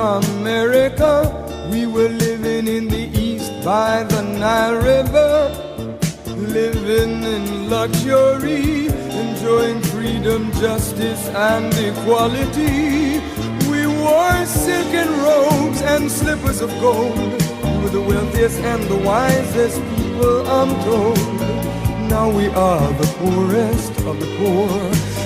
America. We were living in the East by the Nile River, living in luxury, enjoying freedom, justice, and equality. We wore silken robes and slippers of gold. We were the wealthiest and the wisest people, I'm told. Now we are the poorest of the poor.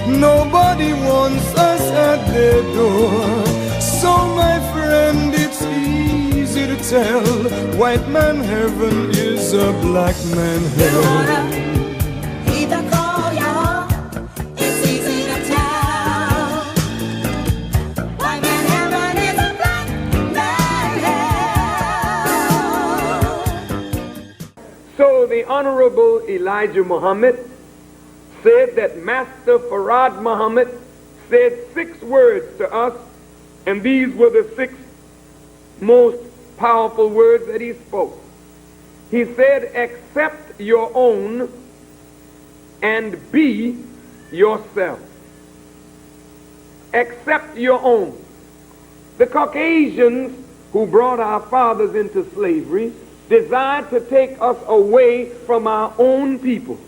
Nobody wants us at their door. So my friend, it's easy to tell, white man heaven is a black man hell. So the Honorable Elijah Muhammad said that Master Farad Muhammad said 6 words to us, and these were the 6 most powerful words that he spoke. He said, accept your own and be yourself. Accept your own. The Caucasians who brought our fathers into slavery desired to take us away from our own people,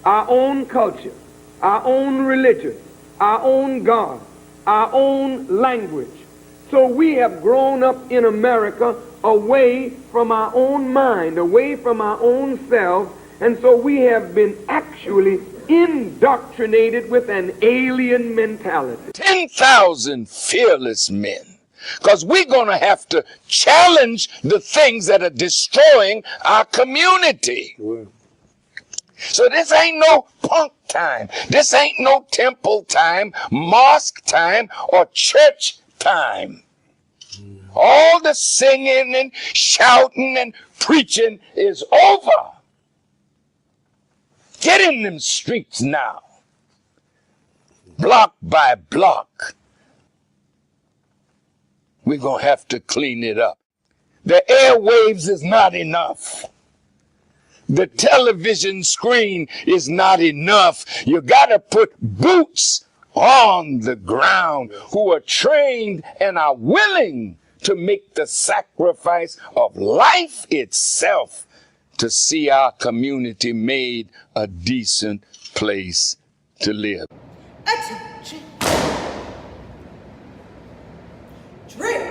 our own culture, our own religion, our own God, our own language. So we have grown up in America away from our own mind, away from our own selves, and so we have been actually indoctrinated with an alien mentality. 10,000 fearless men. Because we're going to have to challenge the things that are destroying our community. So this ain't no punk time. This ain't no temple time, mosque time, or church time. All the singing and shouting and preaching is over. Get in them streets now. Block by block. We're going to have to clean it up. The airwaves is not enough. The television screen is not enough. You got to put boots on the ground who are trained and are willing to make the sacrifice of life itself to see our community made a decent place to live. Attention. Drill.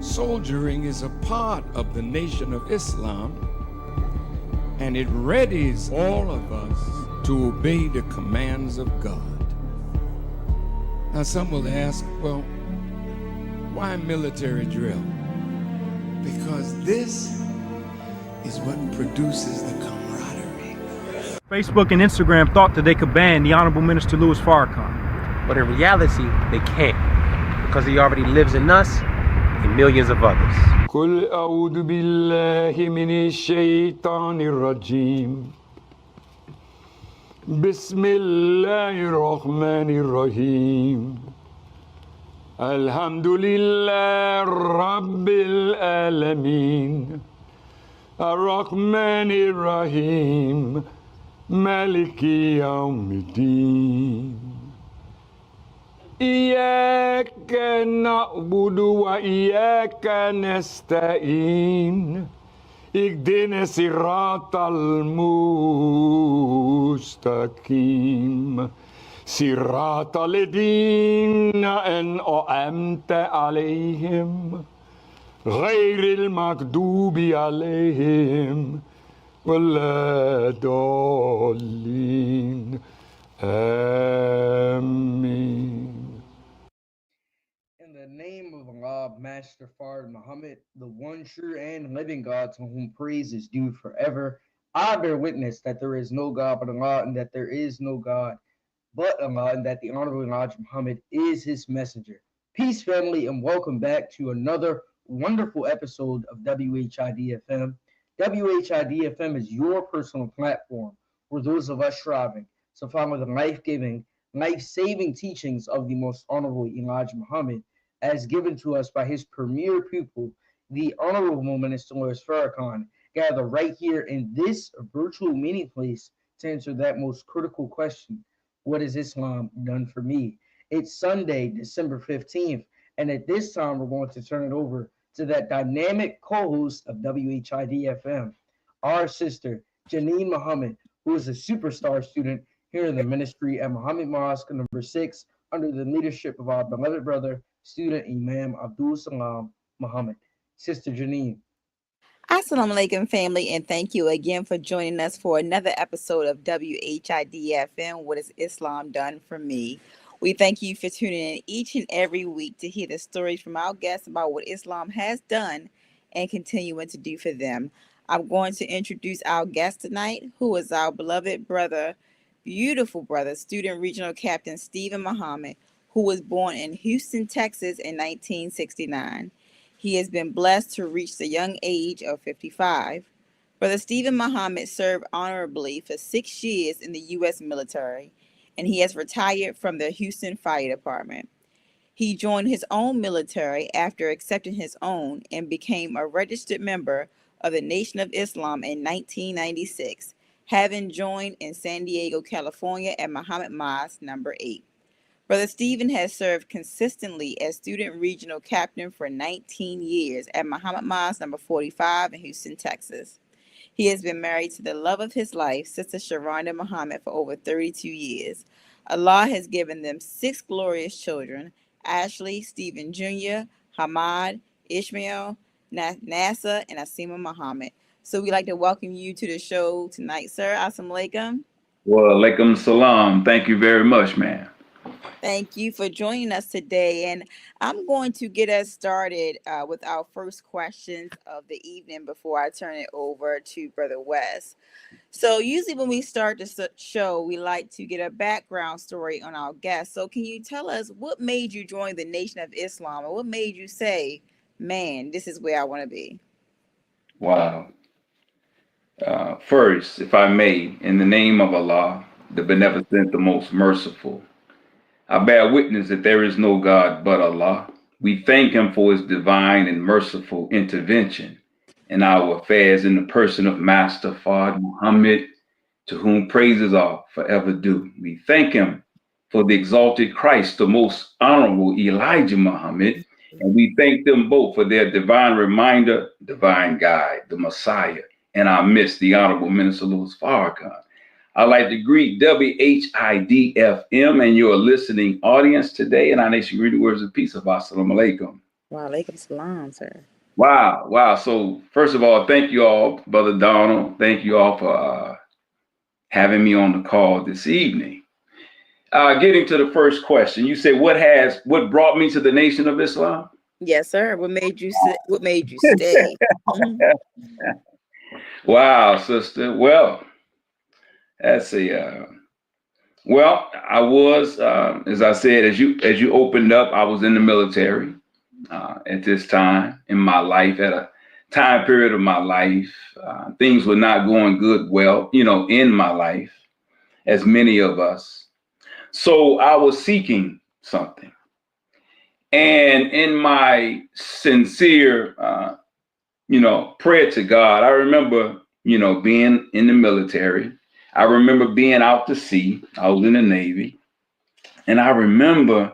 Soldiering is a part of the Nation of Islam, and it readies all of us to obey the commands of God. Now some will ask, well, why military drill? Because this is what produces the camaraderie. Facebook and Instagram thought that they could ban the Honorable Minister Louis Farrakhan. But in reality, they can't, because he already lives in us and millions of others. قل أعوذ بالله من الشيطان الرجيم بسم الله الرحمن الرحيم الحمد لله رب العالمين الرحمن الرحيم مالك يوم الدين إياك نعبد وإياك نستعين اهدنا الصراط المستقيم صراط الذين أنعمت عليهم غير المغضوب عليهم ولا الضالين آمين. the name of Allah, Master Fard Muhammad, the one true and living God to whom praise is due forever, I bear witness that there is no God but Allah and that there is no God but Allah and that the Honorable Elijah Muhammad is his messenger. Peace, family, and welcome back to another wonderful episode of WHID-FM. WHID-FM is your personal platform for those of us striving to follow the life-giving, life-saving teachings of the most honorable Elijah Muhammad as given to us by his premier pupil, the Honorable Minister Louis Farrakhan, gather right here in this virtual meeting place to answer that most critical question: what has Islam done for me? It's Sunday, December 15th, and at this time we're going to turn it over to that dynamic co-host of WHID-FM, our sister, Janine Muhammad, who is a superstar student here in the ministry at Muhammad Mosque number 6 under the leadership of our beloved brother, student Imam Abdul Salam Muhammad. Sister Janine. Assalamu alaikum, family, and thank you again for joining us for another episode of WHID-FM, What Has Islam Done for Me? We thank you for tuning in each and every week to hear the stories from our guests about what Islam has done and continuing to do for them. I'm going to introduce our guest tonight, who is our beloved brother, beautiful brother, student regional captain Stephen Muhammad, who was born in Houston, Texas in 1969. He has been blessed to reach the young age of 55. Brother Stephen Muhammad served honorably for 6 years in the U.S. military, and he has retired from the Houston Fire Department. He joined his own military after accepting his own and became a registered member of the Nation of Islam in 1996, having joined in San Diego, California at Muhammad Mosque number 8. Brother Stephen has served consistently as student regional captain for 19 years at Muhammad Mosque number 45 in Houston, Texas. He has been married to the love of his life, Sister Sharonda Muhammad, for over 32 years. Allah has given them 6 glorious children: Ashley, Stephen Jr., Hamad, Ishmael, Nasa, and Asima Muhammad. So we'd like to welcome you to the show tonight, sir. Assalamu alaikum. Well, alaikum salam. Thank you very much, man. Thank you for joining us today. And I'm going to get us started with our first questions of the evening before I turn it over to Brother West. So usually when we start the show, we like to get a background story on our guests. So can you tell us what made you join the Nation of Islam, or what made you say, man, this is where I want to be? Wow. First, if I may, in the name of Allah, the beneficent, the most merciful, I bear witness that there is no God but Allah. We thank him for his divine and merciful intervention in our affairs in the person of Master Fard Muhammad, to whom praises are forever due. We thank him for the exalted Christ, the most honorable Elijah Muhammad, and we thank them both for their divine reminder, divine guide, the Messiah, and our midst, the Honorable Minister Louis Farrakhan. I'd like to greet WHID-FM and your listening audience today, and our nation greet the words of peace of Assalamu alaikum. Wa alaikum salam, sir. Wow. So first of all, thank you all, Brother Donald. Thank you all for having me on the call this evening. Getting to the first question, you said what brought me to the Nation of Islam? Yes, sir. What made you stay? Wow, sister. Well, let's see. Well, I was, as I said, as you opened up, I was in the military at this time in my life, at a time period of my life. Things were not going well, in my life, as many of us. So I was seeking something. And in my sincere, prayer to God, I remember, being in the military. I remember being out to sea. I was in the Navy. And I remember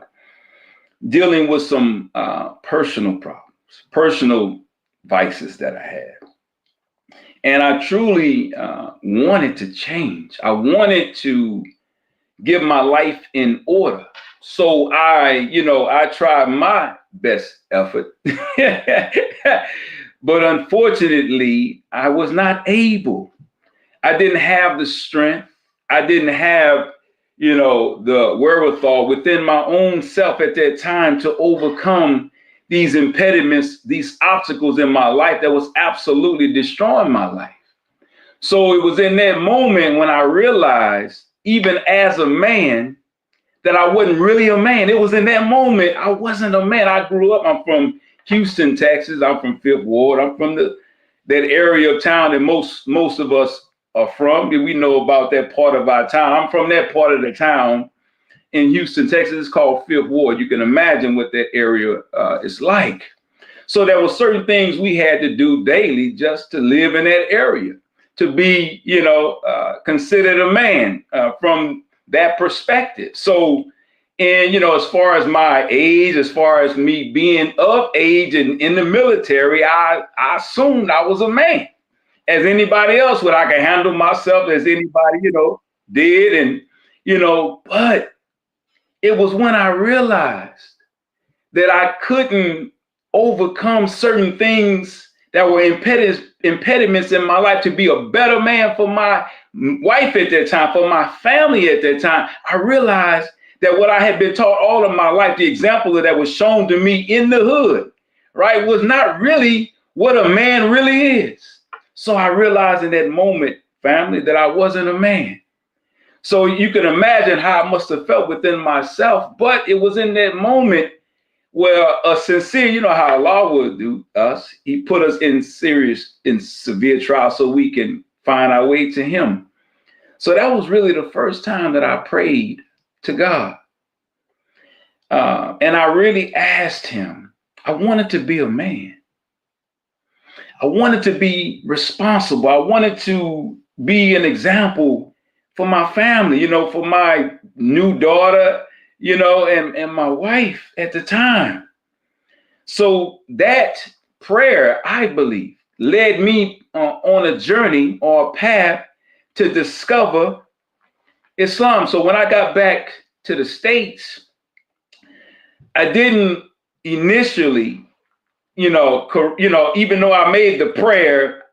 dealing with some personal problems, personal vices that I had. And I truly wanted to change. I wanted to get my life in order. So I tried my best effort. But unfortunately, I was not able. I didn't have the strength. I didn't have, the wherewithal within my own self at that time to overcome these impediments, these obstacles in my life that was absolutely destroying my life. So it was in that moment when I realized, even as a man, that I wasn't really a man. It was in that moment I wasn't a man. I grew up, I'm from Houston, Texas. I'm from Fifth Ward. I'm from that area of town that most of us are from. We know about that part of our town. I'm from that part of the town in Houston, Texas. It's called Fifth Ward. You can imagine what that area is like. So there were certain things we had to do daily just to live in that area, to be, considered a man from that perspective. So, and, as far as my age, as far as me being of age and in the military, I assumed I was a man, as anybody else would. I can handle myself as anybody, did. And, but it was when I realized that I couldn't overcome certain things that were impediments in my life to be a better man for my wife at that time, for my family at that time. I realized that what I had been taught all of my life, the example that was shown to me in the hood, right, was not really what a man really is. So I realized in that moment, family, that I wasn't a man. So you can imagine how I must have felt within myself. But it was in that moment where a sincere, how Allah would do us, he put us in severe trial so we can find our way to him. So that was really the first time that I prayed to God. And I really asked him, I wanted to be a man. I wanted to be responsible. I wanted to be an example for my family, for my new daughter, and my wife at the time. So that prayer, I believe, led me on a journey or a path to discover Islam. So when I got back to the States, I didn't initially, even though I made the prayer,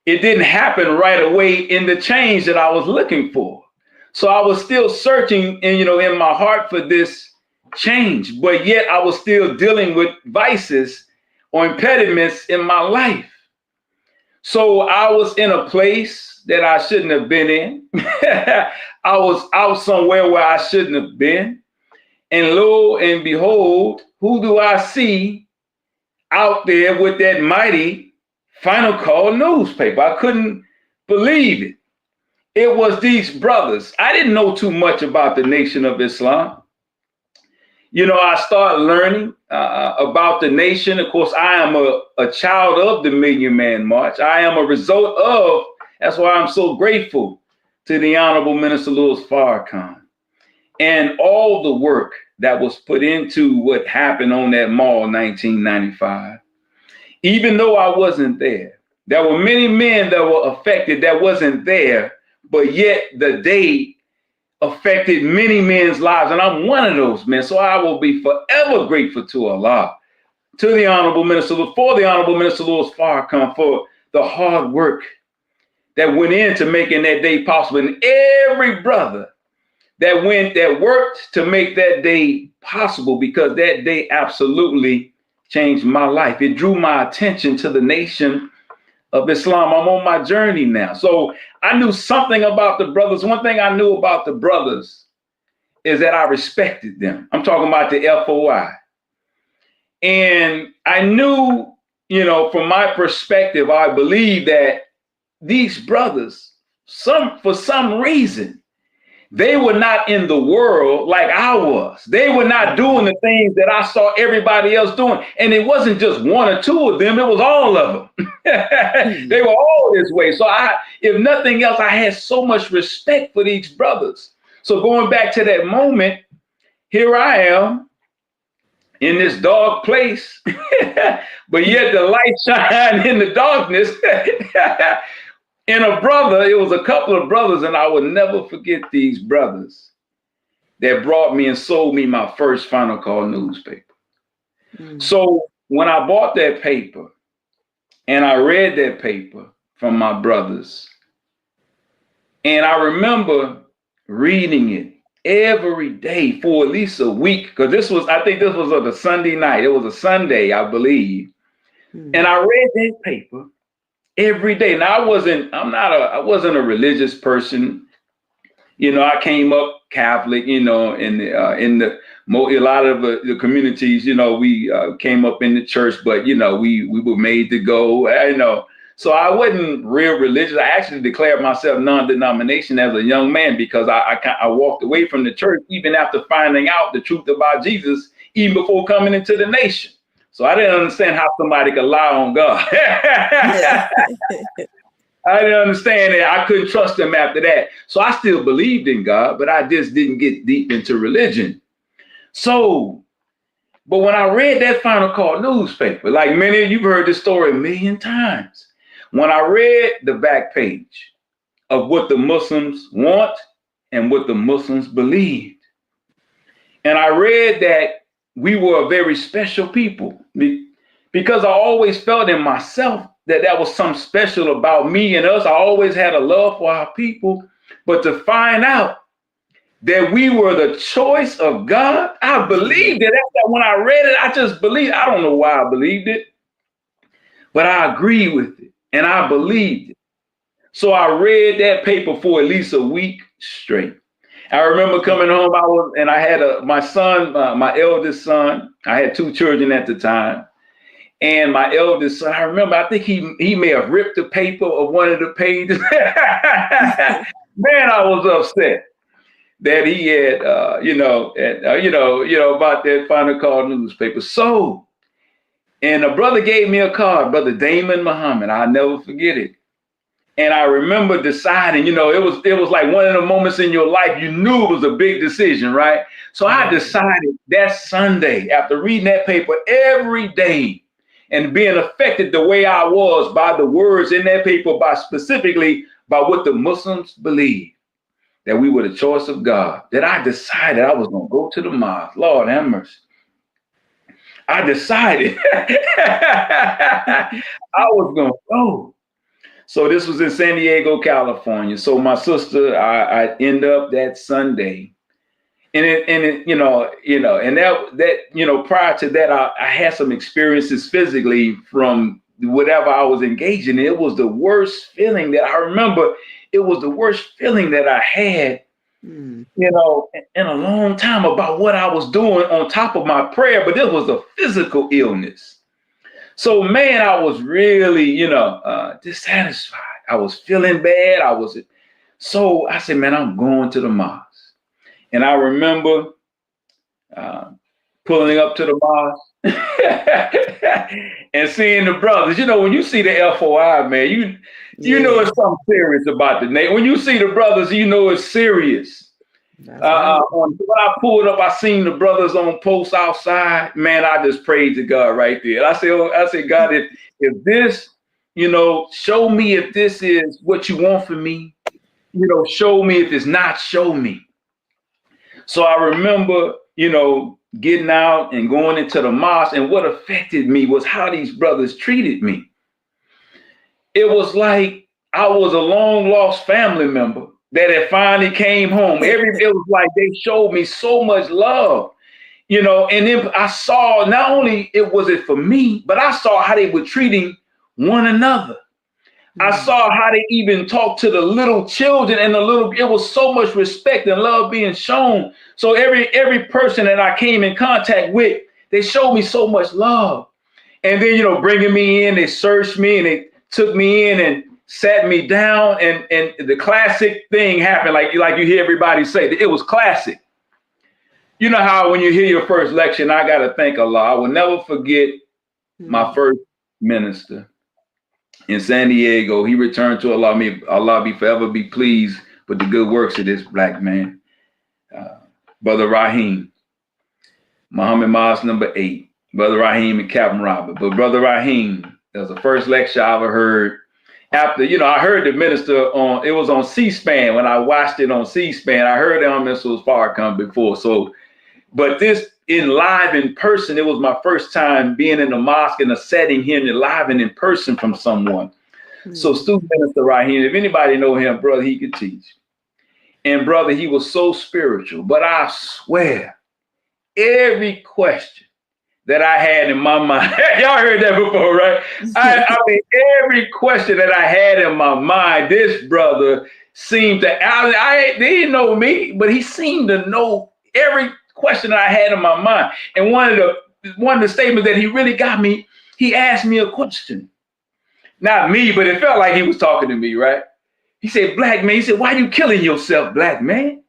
it didn't happen right away in the change that I was looking for. So I was still searching in my heart for this change, but yet I was still dealing with vices or impediments in my life. So I was in a place that I shouldn't have been in. I was out somewhere where I shouldn't have been. And lo and behold, who do I see out there with that mighty Final Call newspaper? I couldn't believe it. It was these brothers. I didn't know too much about the Nation of Islam. I started learning about the nation. Of course, I am a child of the Million Man March. I am a result of, that's why I'm so grateful to the Honorable Minister Louis Farrakhan and all the work that was put into what happened on that mall in 1995. Even though I wasn't there, there were many men that were affected that wasn't there, but yet the day affected many men's lives, and I'm one of those men. So I will be forever grateful to Allah, to the Honorable Minister, for the Honorable Minister Louis Farrakhan, for the hard work that went into making that day possible, and every brother that worked to make that day possible, because that day absolutely changed my life. It drew my attention to the Nation of Islam. I'm on my journey now. So I knew something about the brothers. One thing I knew about the brothers is that I respected them. I'm talking about the FOI. And I knew, from my perspective, I believe that these brothers, for some reason, they were not in the world like I was. They were not doing the things that I saw everybody else doing. And it wasn't just one or two of them, it was all of them. They were all this way. So if nothing else, I had so much respect for these brothers. So going back to that moment, here I am in this dark place, but yet the light shine in the darkness. And it was a couple of brothers, and I will never forget these brothers that brought me and sold me my first Final Call newspaper. So when I bought that paper and I read that paper from my brothers, and I remember reading it every day for at least a week, because I think this was on a Sunday night. It was a Sunday, I believe. And I read that paper every day. Now I wasn't a religious person. You know, I came up Catholic, you know, a lot of the communities, you know, we came up in the church, but, you know, we were made to go, you know. So I wasn't real religious. I actually declared myself non-denomination as a young man because I walked away from the church even after finding out the truth about Jesus, even before coming into the nation. So I didn't understand how somebody could lie on God. I didn't understand it. I couldn't trust him after that. So I still believed in God, but I just didn't get deep into religion. So, but when I read that Final Call newspaper, like many of you've heard this story a million times. When I read the back page of what the Muslims want and what the Muslims believed, and I read that we were a very special people because I always felt in myself that was something special about me and us. I always had a love for our people, but to find out that we were the choice of God, I believed it. When I read it, I just believed. I don't know why I believed it, but I agreed with it and I believed it. So I read that paper for at least a week straight. I remember coming home, I had my son, my eldest son. I had 2 children at the time. And my eldest son, I remember, I think he may have ripped the paper of one of the pages. Man, I was upset that he had, about that Final Call newspaper. So, and a brother gave me a card, Brother Damon Muhammad. I'll never forget it. And I remember deciding, it was like one of the moments in your life you knew it was a big decision, right? So I decided that Sunday, after reading that paper every day, and being affected the way I was by the words in that paper, specifically by what the Muslims believe, that we were the choice of God, that I decided I was going to go to the mosque. Lord have mercy. I decided I was going to go. So this was in San Diego, California. So my sister, I end up that Sunday. And prior to that, I had some experiences physically from whatever I was engaged in. It was the worst feeling that I remember. It was the worst feeling that I had, in a long time about what I was doing on top of my prayer. But it was a physical illness. So, man, I was really, dissatisfied. I was feeling bad. So I said, man, I'm going to the mosque. And I remember pulling up to the mosque and seeing the brothers. When you see the FOI, man, you know it's something serious about the name. When you see the brothers, you know it's serious. When I pulled up, I seen the brothers on posts outside. Man, I just prayed to God right there. I said, God, if this, show me if this is what you want for me. Show me. If it's not, show me. So I remember, getting out and going into the mosque, and what affected me was how these brothers treated me. It was like I was a long lost family member that had finally came home. It was like they showed me so much love, and then I saw not only was it for me, but I saw how they were treating one another. I saw how they even talked to the little children and it was so much respect and love being shown. So every person that I came in contact with, they showed me so much love. And then, bringing me in, they searched me and they took me in and sat me down. And the classic thing happened, like you hear everybody say, it was classic. You know how when you hear your first lecture, and I got to thank Allah, I will never forget my first minister. In San Diego, he returned to Allah. May Allah forever be pleased with the good works of this black man. Brother Rahim, Muhammad Mosque number 8, Brother Rahim and Captain Robert. But Brother Rahim, that was the first lecture I ever heard. After, I heard the minister it was on C-SPAN. When I watched it on C-SPAN, I heard Mr. Farrakhan before. So, but this live in person, it was my first time being in the mosque in a setting, hearing it live and in person from someone. So student minister Rahim, if anybody know him, brother, he could teach. And brother, he was so spiritual. But I swear, every question that I had in my mind, y'all heard that before, right? I mean, every question that I had in my mind, this brother seemed to, they didn't know me, but he seemed to know every question that I had in my mind. And one of the statements that he really got me, he asked me a question. Not me, but it felt like he was talking to me, right? He said, black man, he said, why you killing yourself, black man?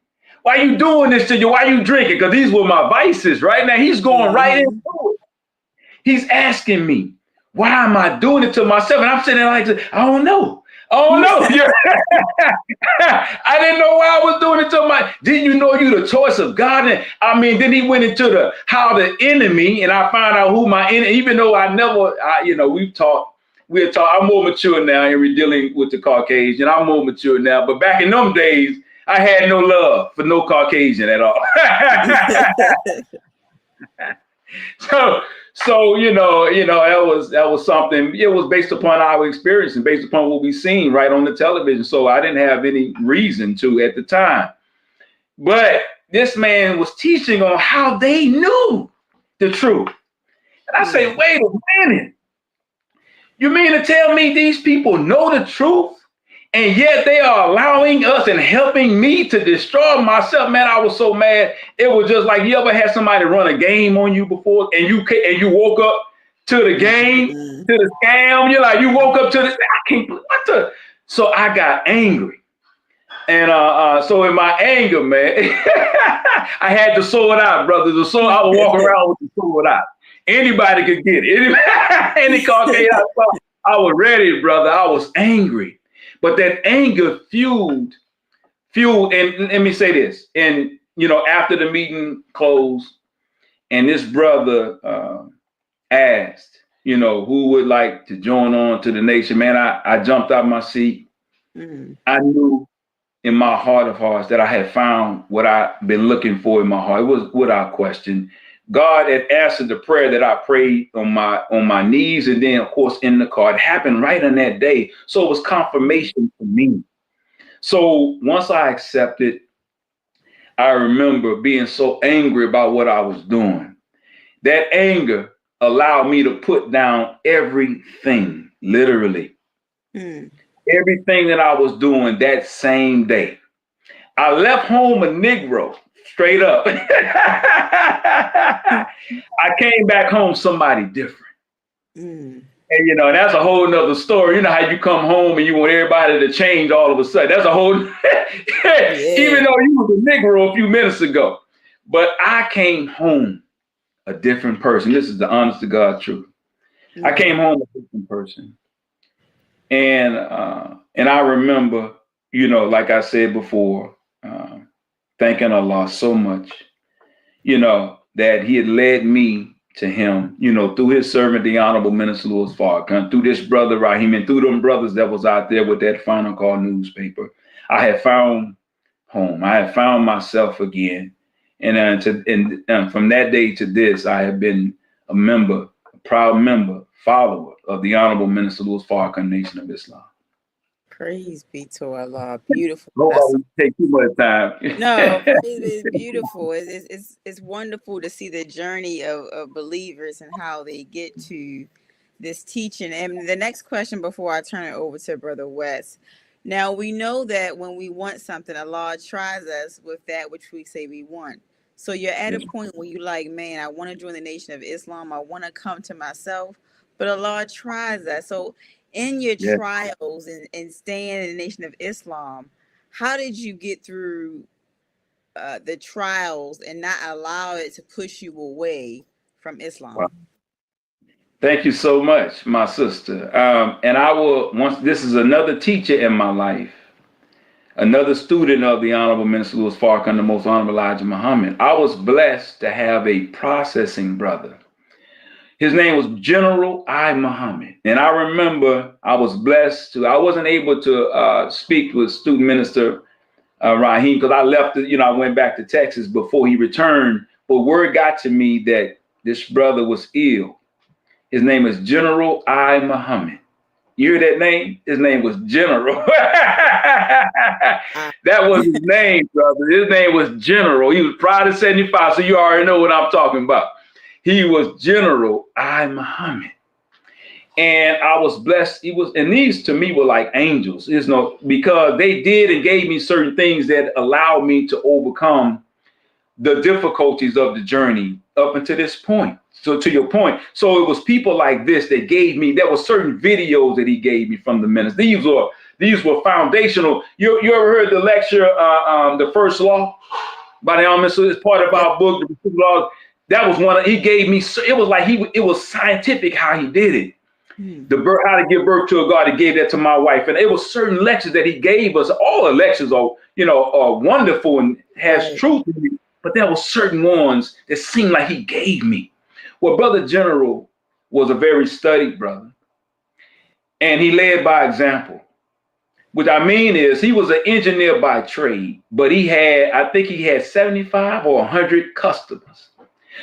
Why you doing this to you? Why you drinking? Because these were my vices, right? Now he's going right into it. He's asking me, why am I doing it to myself? And I'm sitting there like, I don't know. I didn't know why I was doing it to didn't you know you the choice of God? And I mean, then he went into how the enemy, and I found out who my enemy, even though we're taught, I'm more mature now and we're dealing with the Caucasian. I'm more mature now, but back in them days, I had no love for no Caucasian at all. So that was something. It was based upon our experience and based upon what we seen right on the television. So I didn't have any reason to at the time. But this man was teaching on how they knew the truth. And I say, wait a minute. You mean to tell me these people know the truth? And yet they are allowing us and helping me to destroy myself. Man, I was so mad. It was just like, you ever had somebody run a game on you before and you woke up to the game, to the scam? You're like, you woke up to I can't, what the? So I got angry. And so in my anger, man, I had to sow it out, brother. I would walk around with the sword out. Anybody could get it. Any Caucasian, I was ready, brother. I was angry. But that anger fueled, and let me say this. And, after the meeting closed, and this brother asked, who would like to join on to the nation, man, I jumped out my seat. I knew in my heart of hearts that I had found what I've been looking for in my heart. It was without question. God had answered the prayer that I prayed on my knees, and then of course in the car. It happened right on that day. So it was confirmation for me. So once I accepted, I remember being so angry about what I was doing. That anger allowed me to put down everything, literally. Everything that I was doing that same day. I left home a Negro. Straight up. I came back home somebody different. And that's a whole nother story. You know how you come home and you want everybody to change all of a sudden. That's a whole even though you was a Negro a few minutes ago. But I came home a different person. This is the honest to God truth. I came home a different person. And I remember, like I said before, thanking Allah so much, that he had led me to him, through his servant, the Honorable Minister Louis Farrakhan, through this brother Raheem, and through them brothers that was out there with that Final Call newspaper. I had found home. I had found myself again. And from that day to this, I have been a proud member, follower of the Honorable Minister Louis Farrakhan Nation of Islam. Praise be to Allah. Beautiful. Nobody take too much time. No, it's beautiful. It's wonderful to see the journey of believers and how they get to this teaching. And the next question before I turn it over to Brother West. Now, we know that when we want something, Allah tries us with that which we say we want. So you're at a point where you're like, man, I want to join the Nation of Islam. I want to come to myself. But Allah tries us. So in your trials and staying in the Nation of Islam, how did you get through the trials and not allow it to push you away from Islam? Wow. Thank you so much, my sister. And I will, this is another teacher in my life, another student of the Honorable Minister Louis Farrakhan, the Most Honorable Elijah Muhammad. I was blessed to have a processing brother. His name was General I. Muhammad. And I remember I was blessed I wasn't able to speak with student minister Raheem because I left, I went back to Texas before he returned. But word got to me that this brother was ill. His name is General I. Muhammad. You hear that name? His name was General. That was his name, brother. His name was General. He was Pride of 75, so you already know what I'm talking about. He was General Muhammad. And I was blessed. And these to me were like angels, because they did and gave me certain things that allowed me to overcome the difficulties of the journey up until this point. So to your point, so it was people like this that gave me, there were certain videos that he gave me from the minister. These were foundational. You ever heard the lecture, The First Law by the minister? It's part of our book, The First Law. That was one he gave me. It was like it was scientific how he did it. How to give birth to a God. He gave that to my wife, and it was certain lectures that he gave us. All the lectures are wonderful and has truth in it, but there were certain ones that seemed like he gave me. Well, Brother General was a very studied brother, and he led by example. What I mean is he was an engineer by trade, but I think he had 75 or 100 customers.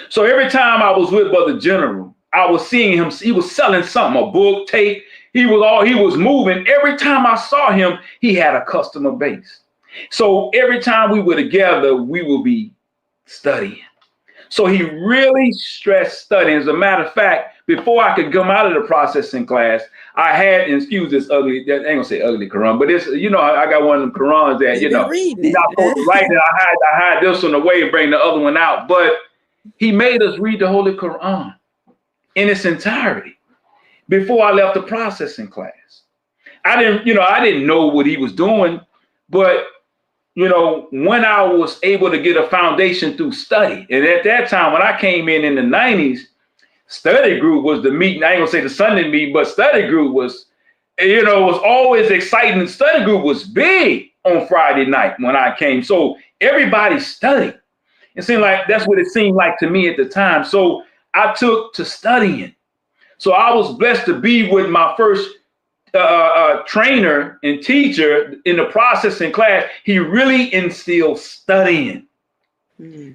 So every time I was with Brother General, I was seeing him. He was selling something, a book, tape. He was moving. Every time I saw him, he had a customer base. So every time we were together, we would be studying. So he really stressed studying. As a matter of fact, before I could come out of the processing class, I had, excuse this ugly, I ain't gonna say ugly Quran, but it's, I got one of them Qurans that, you're not supposed to write it. I hide this one away and bring the other one out. But he made us read the Holy Quran in its entirety before I left the processing class. I didn't know what he was doing, but when I was able to get a foundation through study, and at that time when I came in the 90s, study group was the meeting. I ain't gonna say the Sunday meeting, but study group was, was always exciting. Study group was big on Friday night when I came. So everybody studied. It seemed like that's what it seemed like to me at the time. So I took to studying. So I was blessed to be with my first trainer and teacher in the processing class. He really instilled studying.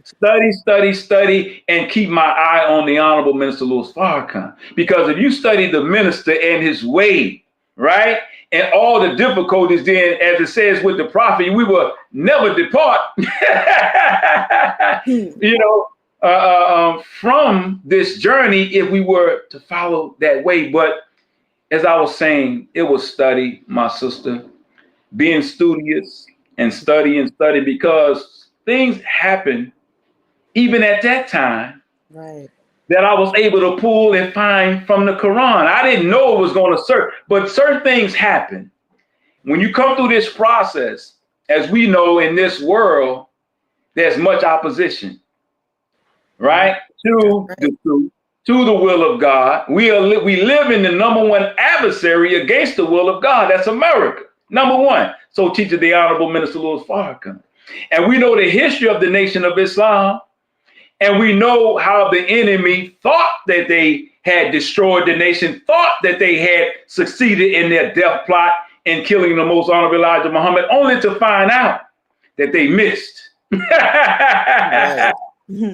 Study, and keep my eye on the Honorable Minister Louis Farrakhan. Because if you study the minister and his way, right, and all the difficulties, then, as it says with the prophet, we will never depart, from this journey if we were to follow that way. But as I was saying, it was study, my sister, being studious and study, because things happen even at that time, right, that I was able to pull and find from the Quran. I didn't know it was going to serve, but certain things happen. When you come through this process, as we know in this world, there's much opposition, right, to the truth, to the will of God. We live in the number one adversary against the will of God. That's America, number one. So teacher the Honorable Minister Louis Farrakhan. And we know the history of the Nation of Islam. And we know how the enemy thought that they had destroyed the nation, thought that they had succeeded in their death plot in killing the most honorable Elijah Muhammad, only to find out that they missed. Right.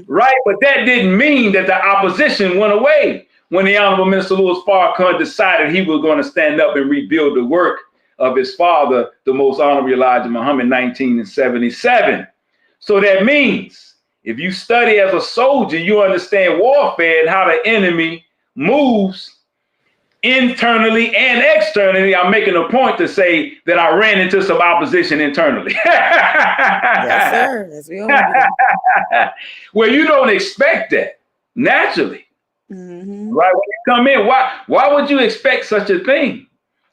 Right, but that didn't mean that the opposition went away when the Honorable Minister Louis Farrakhan decided he was going to stand up and rebuild the work of his father, the most honorable Elijah Muhammad, 1977. So that means if you study as a soldier, you understand warfare and how the enemy moves internally and externally. I'm making a point to say that I ran into some opposition internally. Yes, sir. As we all do. Well, you don't expect that naturally, right? When you come in, why would you expect such a thing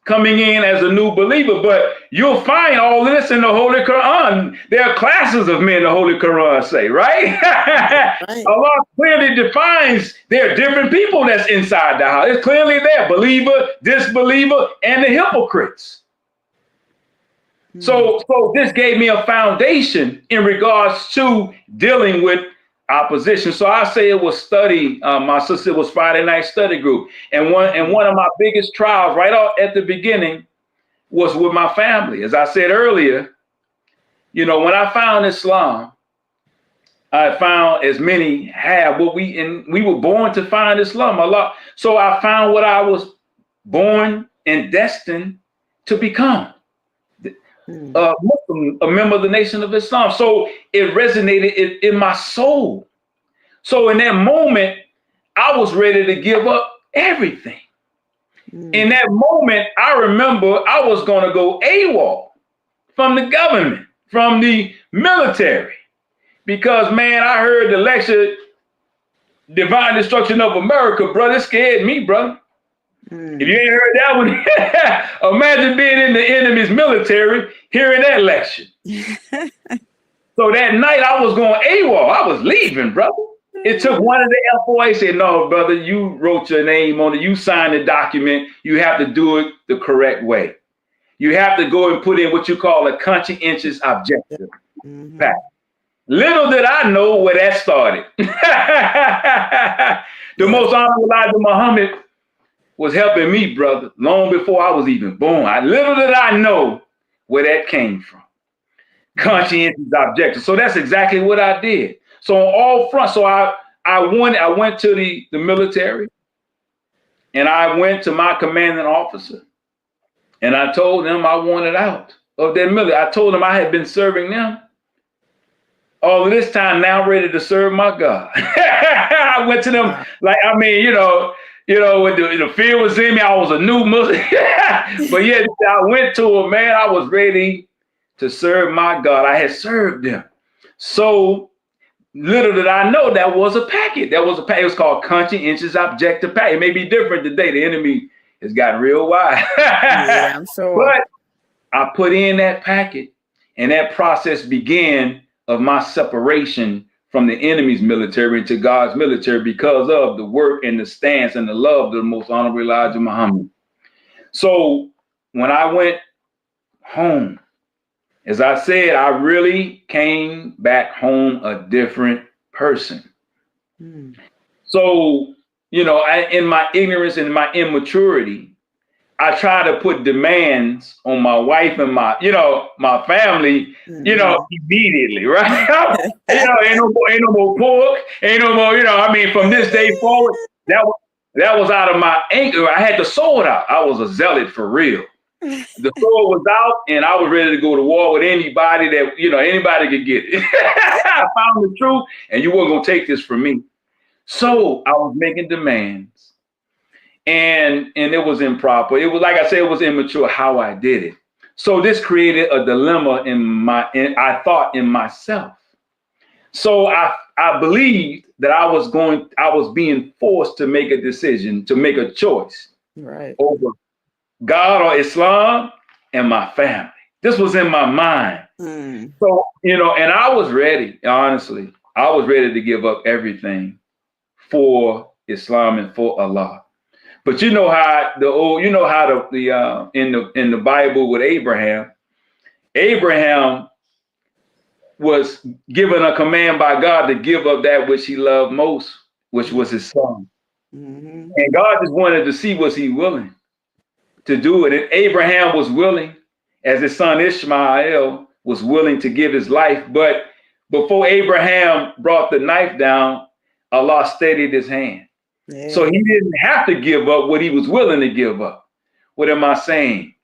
coming in as a new believer? But you'll find all this in the Holy Quran. There are classes of men, the Holy Quran say, right? Allah clearly defines there are different people that's inside the house. It's clearly there, believer, disbeliever, and the hypocrites. So this gave me a foundation in regards to dealing with opposition. So I say it was study. My sister, it was Friday night study group. And one of my biggest trials right off at the beginning was with my family. As I said earlier, when I found Islam, I found, as many have, we were born to find Islam a lot. So I found what I was born and destined to become Muslim, a member of the Nation of Islam. So it resonated in my soul. So in that moment, I was ready to give up everything. In that moment, I remember I was going to go AWOL from the government, from the military, because, man, I heard the lecture, Divine Destruction of America, brother. It scared me, brother. If you ain't heard that one, imagine being in the enemy's military, hearing that lecture. So that night I was going AWOL. I was leaving, brother. It took one of the FOA said, no, brother, you wrote your name on it. You signed the document. You have to do it the correct way. You have to go and put in what you call a conscientious objective. Little did I know where that started. The most honorable Elijah Muhammad was helping me, brother, long before I was even born. Little did I know where that came from. Conscientious objective. So that's exactly what I did. So on all fronts, so I went to the military, and I went to my commanding officer, and I told them I wanted out of that military. I told them I had been serving them all of this time, now ready to serve my God. I went to them like, I mean, when the fear was in me, I was a new Muslim. But yeah, I went to them, man. I was ready to serve my God. I had served them. So little did I know that was a packet. It was called conscientious objective packet. It may be different today. The enemy has gotten real wide. Yeah, I'm sure. But I put in that packet, and that process began of my separation from the enemy's military into God's military because of the work and the stance and the love of the most honorable Elijah Muhammad. So when I went home, as I said, I really came back home a different person. So, in my ignorance and my immaturity, I try to put demands on my wife and my family, immediately, right? Ain't no more pork, ain't no more, from this day forward, that was out of my anger. I had the sword out. I was a zealot for real. The sword was out, and I was ready to go to war with anybody that, anybody could get it. I found the truth, and you weren't going to take this from me. So I was making demands, and it was improper. It was, like I said, it was immature how I did it. So this created a dilemma I thought in myself. So I believed that I was being forced to make a decision, to make a choice, right, over God or Islam and my family. This was in my mind. So, and I was ready, honestly. I was ready to give up everything for Islam and for Allah. But in the Bible with Abraham was given a command by God to give up that which he loved most, which was his son. And God just wanted to see, was he willing to do it? And Abraham was willing, as his son Ishmael was willing to give his life. But before Abraham brought the knife down, Allah steadied his hand. Yeah. So he didn't have to give up what he was willing to give up. What am I saying?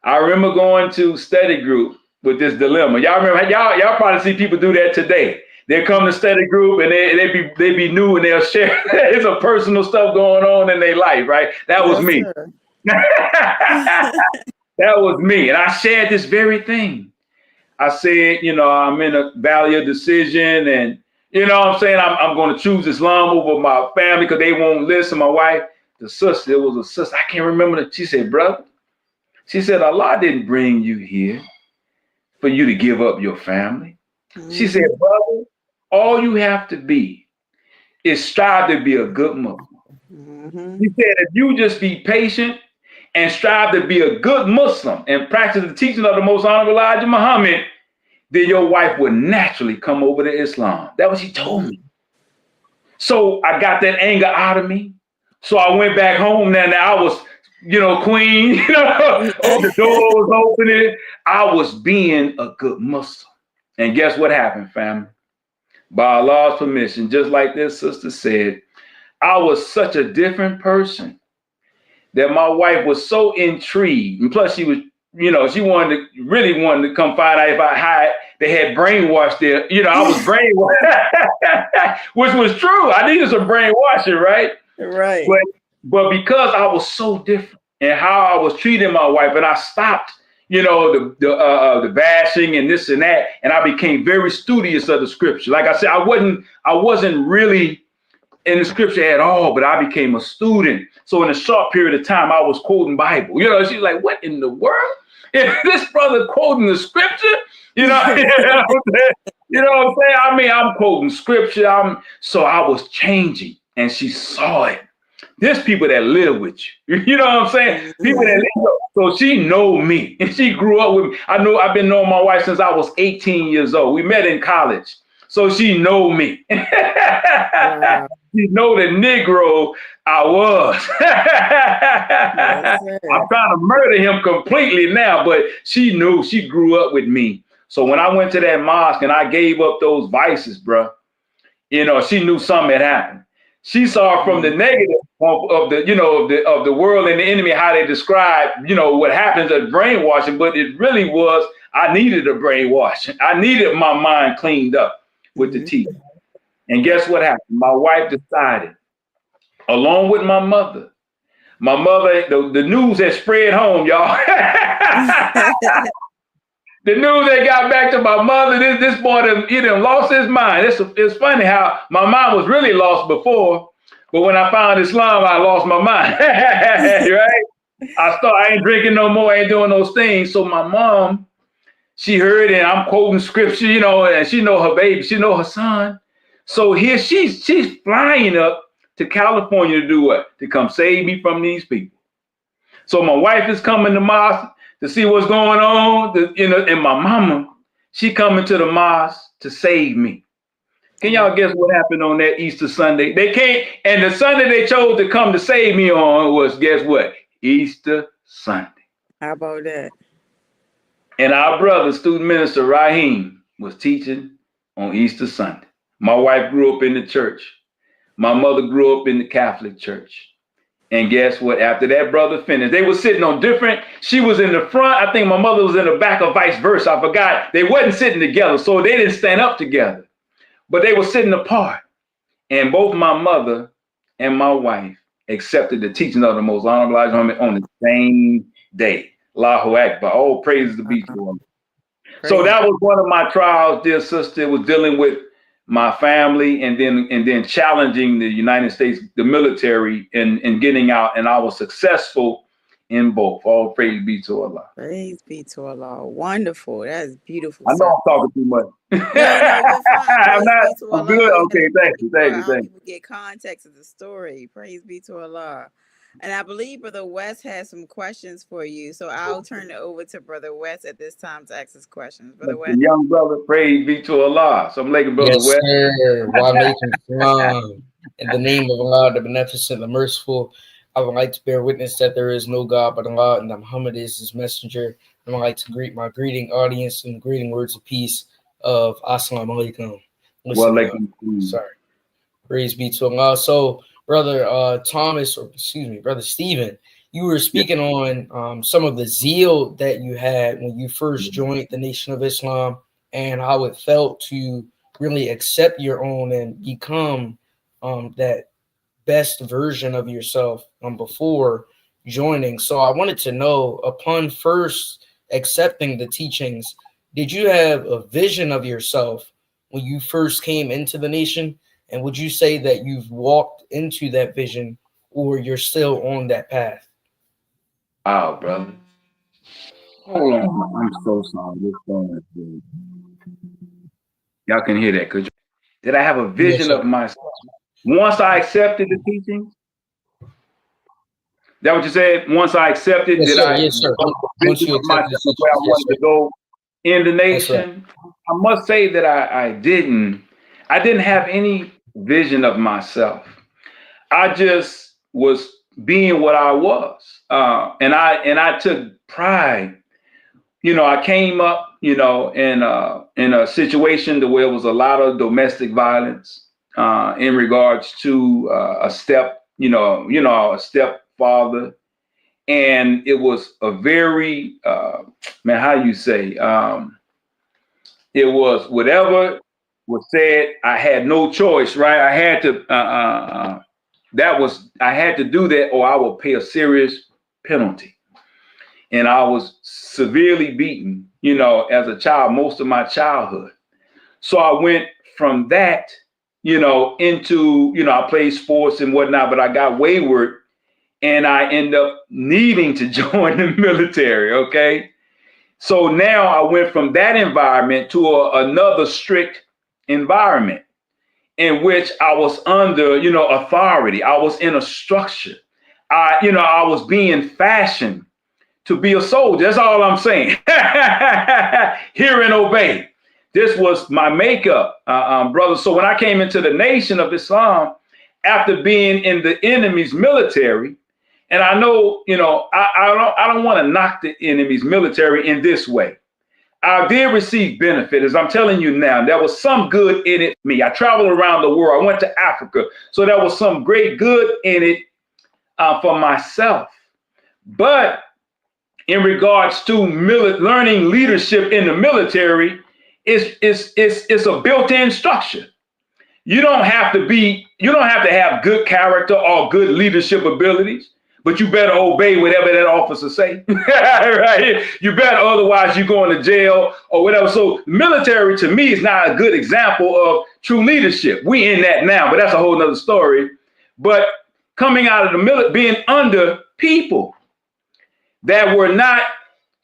I remember going to study group with this dilemma. Y'all remember, y'all probably see people do that today. They come to study group and they be new and they'll share. It's a personal stuff going on in their life, right? That was me. That was me. And I shared this very thing. I said, I'm in a valley of decision, and I'm saying I'm going to choose Islam over my family because they won't listen. My wife, it was a sister. I can't remember that. She said, brother, she said, Allah didn't bring you here for you to give up your family. She said, brother, all you have to be is strive to be a good Muslim. She said, if you just be patient and strive to be a good Muslim and practice the teaching of the most honorable Elijah Muhammad, then your wife would naturally come over to Islam. That's what she told me. So I got that anger out of me. So I went back home. Now I was, queen, the door was opening. I was being a good Muslim. And guess what happened, family? By Allah's permission, just like this sister said, I was such a different person that my wife was so intrigued, and plus she was, she really wanted to come find out if they had brainwashed there. I was brainwashed, which was true. I needed some brainwashing, right? Right. But because I was so different in how I was treating my wife, and I stopped, the bashing and this and that, and I became very studious of the scripture. Like I said, I wasn't really in the scripture at all, but I became a student. So in a short period of time, I was quoting Bible. She's like, what in the world? This brother quoting the scripture? You know what I'm saying? I mean, I'm quoting scripture. So I was changing, and she saw it. There's people that live with you. You know what I'm saying? People that live. So she know me, and she grew up with me. I've been knowing my wife since I was 18 years old. We met in college. So she know me. Wow. She know the Negro I was. I'm trying to murder him completely now, but she knew. She grew up with me. So when I went to that mosque and I gave up those vices, bro, she knew something had happened. She saw from the negative of the world and the enemy how they describe, what happens at brainwashing, but it really was, I needed a brainwashing. I needed my mind cleaned up with the teeth. And guess what happened? My wife decided, along with my mother, the news had spread home, y'all. The news that got back to my mother, this boy done lost his mind. It's funny how my mind was really lost before, but when I found Islam, I lost my mind. Right? I ain't drinking no more, ain't doing those things. So my mom, she heard it, and I'm quoting scripture, and she know her baby, she know her son. So here she's flying up to California to do what? To come save me from these people. So my wife is coming to mosque to see what's going on, and my mama, she coming to the mosque to save me. Can y'all guess what happened on that Easter Sunday? They came, and the Sunday they chose to come to save me on was, guess what? Easter Sunday. How about that? And our brother, student minister Raheem, was teaching on Easter Sunday. My wife grew up in the church. My mother grew up in the Catholic Church. And guess what? After that brother finished, they were sitting on different, she was in the front. I think my mother was in the back, or vice versa. I forgot. They wasn't sitting together, so they didn't stand up together. But they were sitting apart. And both my mother and my wife accepted the teaching of the Most Honorable Elijah Muhammad on the same day. Allahu Akbar. Oh, praise the be to him. So that was one of my trials, dear sister, was dealing with my family and then challenging the United States, the military, and getting out. And I was successful in both. All praise be to Allah. Praise be to Allah. Wonderful. That's beautiful. I know I'm talking too much. I'm good. Okay, thank you. People get context of the story. Praise be to Allah. And I believe Brother West has some questions for you. So I'll turn it over to Brother West at this time to ask his questions. Brother West. Young brother, praise be to Allah. So I'm like Brother West. Sir. Wa alaikum salam. In the name of Allah, the beneficent, the merciful, I would like to bear witness that there is no God but Allah, and that Muhammad is his messenger. I would like to greet my greeting audience and greeting words of peace of Assalamu alaikum. Sorry. Praise be to Allah. So, Brother Brother Stephen, you were speaking on some of the zeal that you had when you first joined the Nation of Islam, and how it felt to really accept your own and become that best version of yourself before joining. So I wanted to know, upon first accepting the teachings, did you have a vision of yourself when you first came into the nation? And would you say that you've walked into that vision, or you're still on that path? Oh, brother. Hold on. I'm so sorry. This phone is good. Y'all can hear that, could you? Did I have a vision of myself once I accepted the teachings? That what you said? Once I accepted, yes, did sir. I? Yes, sir. Once you accepted where I wanted to go in the nation. Right. I must say that I didn't have any vision of myself. I just was being what I was, and I took pride. I came up, in a situation where there was a lot of domestic violence in regards to a stepfather, And it was a very, man, how you say, it was whatever was said, I had no choice, right? I had to, I had to do that or I will pay a serious penalty. And I was severely beaten, you know, as a child, most of my childhood. So I went from that, you know, into, you know, I played sports and whatnot, but I got wayward and I end up needing to join the military. Okay. So now I went from that environment to another strict environment in which I was under, you know, authority. I was in a structure. I was being fashioned to be a soldier. That's all I'm saying. Hear and obey. This was my makeup, brother. So when I came into the Nation of Islam, after being in the enemy's military, and I know, you know, I don't want to knock the enemy's military in this way. I did receive benefit, as I'm telling you now. There was some good in it for me. I traveled around the world. I went to Africa. So there was some great good in it for myself. But in regards to learning leadership in the military, it's a built-in structure. You don't have to have good character or good leadership abilities, but you better obey whatever that officer say. Right? You better, otherwise you're going to jail or whatever. So military to me is not a good example of true leadership. We in that now, but that's a whole nother story. But coming out of the military, being under people that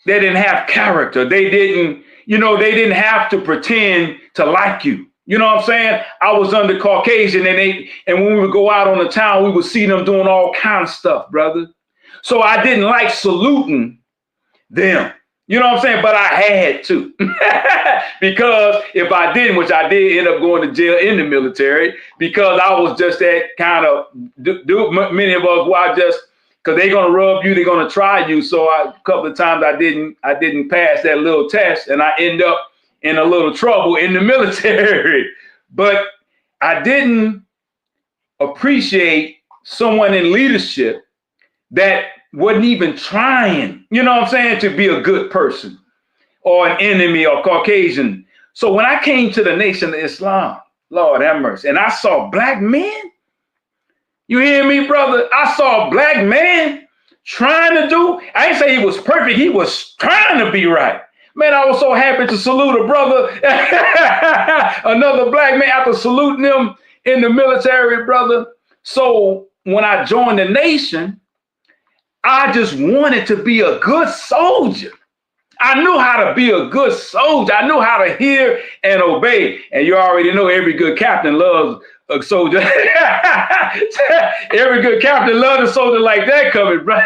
didn't have character. They didn't have to pretend to like you. You know what I'm saying? I was under Caucasian and when we would go out on the town, we would see them doing all kinds of stuff, brother. So I didn't like saluting them. You know what I'm saying? But I had to because if I didn't, which I did end up going to jail in the military because I was just that kind of many of us were just because they're going to rub you, they're going to try you. So a couple of times I didn't pass that little test and I end up in a little trouble in the military. But I didn't appreciate someone in leadership that wasn't even trying, you know what I'm saying, to be a good person or an enemy or Caucasian. So when I came to the Nation of Islam, Lord have mercy, and I saw black men, you hear me, brother? I saw a black man trying to do, I ain't say he was perfect, he was trying to be right. Man, I was so happy to salute a brother, another black man after saluting him in the military, brother. So when I joined the Nation, I just wanted to be a good soldier. I knew how to be a good soldier. I knew how to hear and obey. And you already know every good captain loves a soldier. Every good captain loves a soldier like that coming, bro.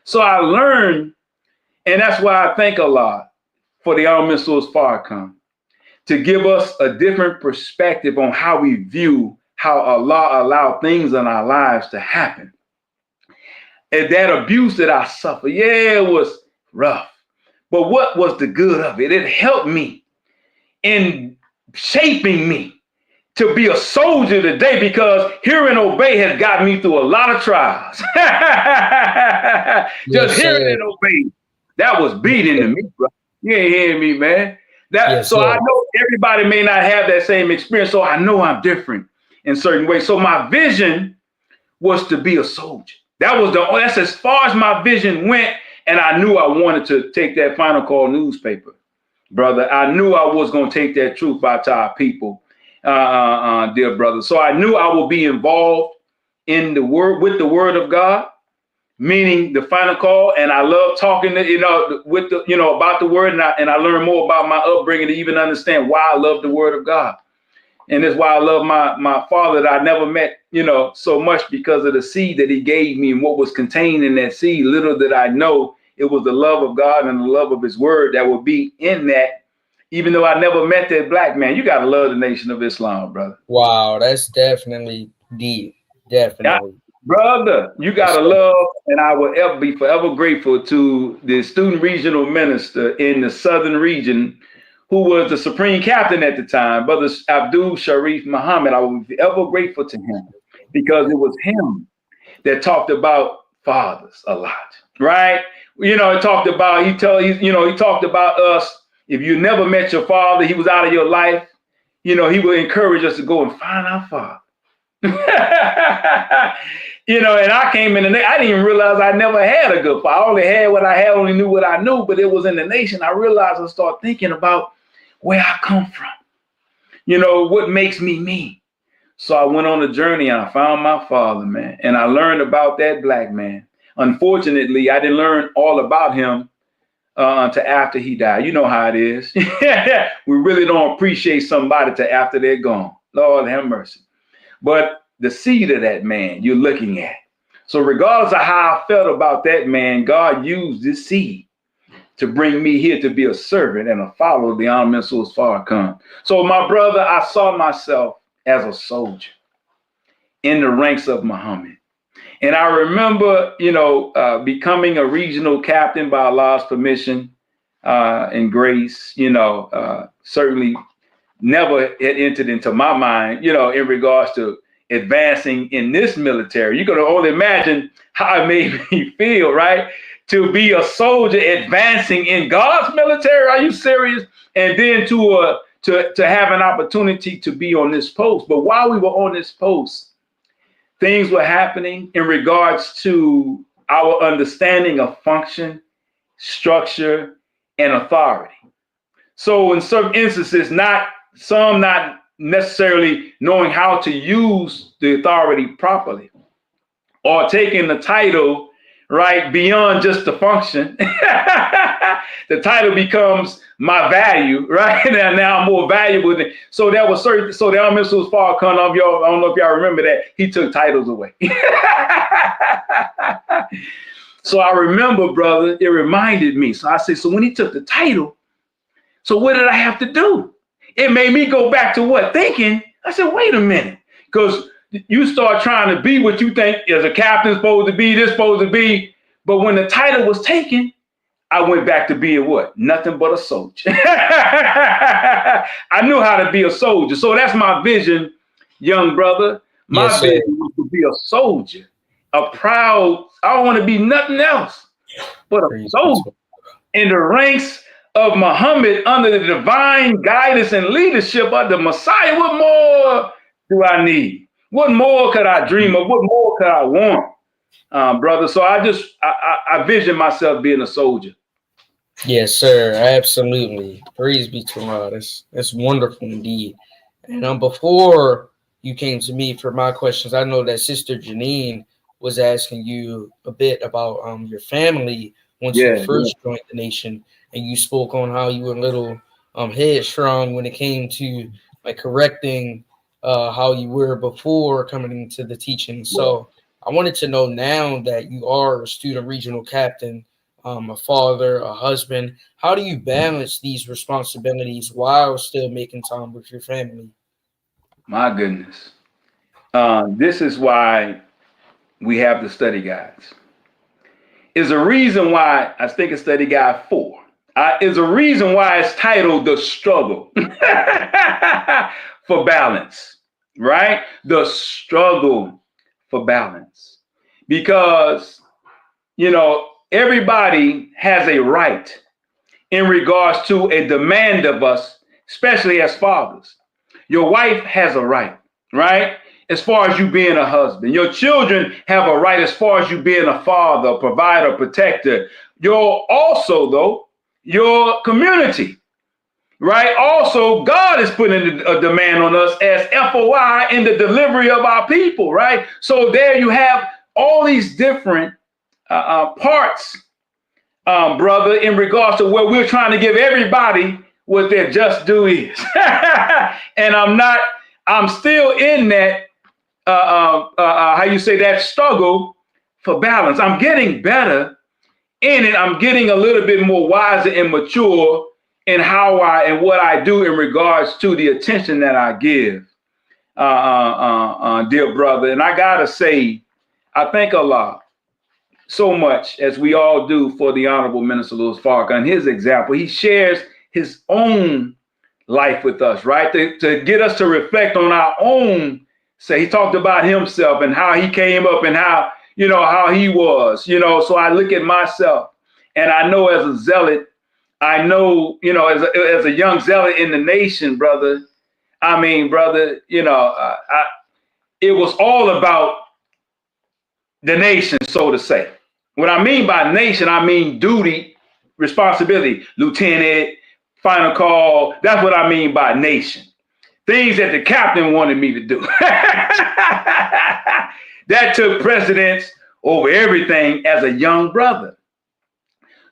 So I learned, and that's why I thank Allah for the Honorable Minister Farrakhan to give us a different perspective on how we view how Allah allowed things in our lives to happen. And that abuse that I suffered, yeah, it was rough. But what was the good of it? It helped me in shaping me to be a soldier today because hear and obey has got me through a lot of trials. Just hearing and obey. That was beating to me, bro. You ain't hearing me, man. I know everybody may not have that same experience, so I know I'm different in certain ways. So my vision was to be a soldier. That's as far as my vision went, and I knew I wanted to take that Final Call newspaper, brother. I knew I was going to take that truth out to our people, dear brother. So I knew I would be involved in the word with the Word of God. Meaning the Final Call, and I love talking to, about the word, and I learn more about my upbringing to even understand why I love the Word of God. And that's why I love my father that I never met, so much because of the seed that he gave me and what was contained in that seed. Little did I know it was the love of God and the love of his word that would be in that, even though I never met that black man. You got to love the Nation of Islam, brother. Wow, that's definitely deep. Definitely. Brother, you gotta love, and I will be forever grateful to the student regional minister in the southern region, who was the supreme captain at the time, Brother Abdul Sharif Muhammad. I will be ever grateful to him because it was him that talked about fathers a lot, right? You know, he talked about, he talked about us. If you never met your father, he was out of your life. You know, he would encourage us to go and find our father. You know, and I came in and I didn't even realize I never had a good father. I only had what I had, only knew what I knew, but it was in the nation. I realized I started thinking about where I come from. You know, what makes me me. So I went on a journey and I found my father, man. And I learned about that black man. Unfortunately, I didn't learn all about him until after he died. You know how it is. We really don't appreciate somebody till after they're gone. Lord have mercy. But the seed of that man you're looking at. So regardless of how I felt about that man, God used this seed to bring me here to be a servant and a follower of the Honorable Minister Louis Farrakhan. So my brother, I saw myself as a soldier in the ranks of Muhammad. And I remember, you know, becoming a regional captain by Allah's permission and grace, you know, certainly never had entered into my mind, you know, in regards to advancing in this military. You can only imagine how it made me feel, right? To be a soldier advancing in God's military. Are you serious? And then to have an opportunity to be on this post. But while we were on this post, things were happening in regards to our understanding of function, structure, and authority. So in some instances, not necessarily knowing how to use the authority properly, or taking the title right beyond just the function. The title becomes my value, right? And now I'm more valuable than. So that was certain. So the Honorable Louis Farrakhan, I don't know if y'all remember that, he took titles away. So I remember, brother, it reminded me. So I said, so when he took the title, so what did I have to do? It made me go back to what? Thinking. I said, wait a minute. Because you start trying to be what you think as a captain supposed to be, this supposed to be. But when the title was taken, I went back to being what? Nothing but a soldier. I knew how to be a soldier. So that's my vision, young brother. My vision was to be a soldier, a proud, I don't want to be nothing else but a soldier in the ranks of Muhammad under the divine guidance and leadership of the Messiah. What more do I need? What more could I dream of? What more could I want, brother? So I vision myself being a soldier. Yes, sir. Absolutely. Praise be to Allah. That's wonderful indeed. And before you came to me for my questions, I know that Sister Janine was asking you a bit about your family once you first joined the nation, and you spoke on how you were a little headstrong when it came to like correcting how you were before coming into the teaching. So I wanted to know, now that you are a student regional captain, a father, a husband, how do you balance these responsibilities while still making time with your family? My goodness. This is why we have the study guides. Is a reason why I think it's study guide 4. Is a reason why it's titled The Struggle for Balance, right? The struggle for balance. Because, you know, everybody has a right in regards to a demand of us, especially as fathers. Your wife has a right, right? As far as you being a husband. Your children have a right as far as you being a father, provider, protector. Your community, right? Also, God is putting a demand on us as FOI in the delivery of our people, right? So there you have all these different parts, brother, in regards to where we're trying to give everybody what their just due is. And I'm still in that, that struggle for balance. I'm getting better in it. I'm getting a little bit more wiser and mature in how and what I do in regards to the attention that I give, dear brother. And I gotta say, I thank Allah so much, as we all do, for the Honorable Minister Louis Farrakhan. His example, he shares his own life with us, right? To get us to reflect on our own. He talked about himself and how he came up and how, how he was, so I look at myself and I know as a zealot, I know, as a young zealot in the nation, brother, brother, it was all about the nation, so to say. What I mean by nation, I mean duty, responsibility, lieutenant, final call. That's what I mean by nation. Things that the captain wanted me to do. That took precedence over everything as a young brother.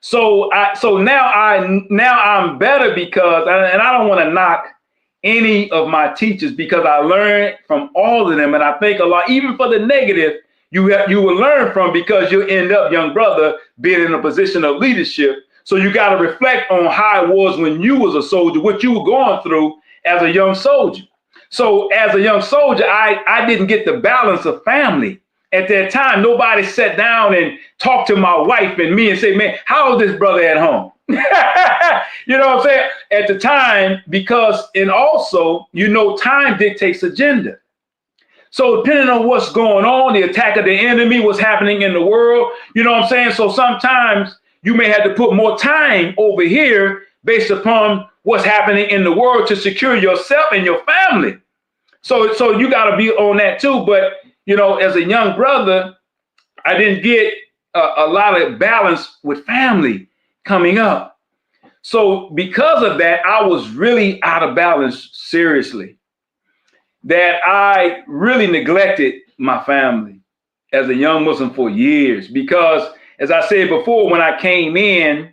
So now I'm better because, and I don't want to knock any of my teachers because I learned from all of them, and I think a lot, even for the negative, you will learn from, because you'll end up, young brother, being in a position of leadership. So you got to reflect on how it was when you was a soldier, what you were going through as a young soldier. So as a young soldier, I didn't get the balance of family. At that time, nobody sat down and talked to my wife and me and say, man, how is this brother at home? You know what I'm saying? At the time, because, and also, time dictates agenda. So depending on what's going on, the attack of the enemy, what's happening in the world, you know what I'm saying? So sometimes you may have to put more time over here based upon what's happening in the world to secure yourself and your family. So you got to be on that too. But, as a young brother, I didn't get a lot of balance with family coming up. So because of that, I was really out of balance, seriously, that I really neglected my family as a young Muslim for years. Because as I said before, when I came in,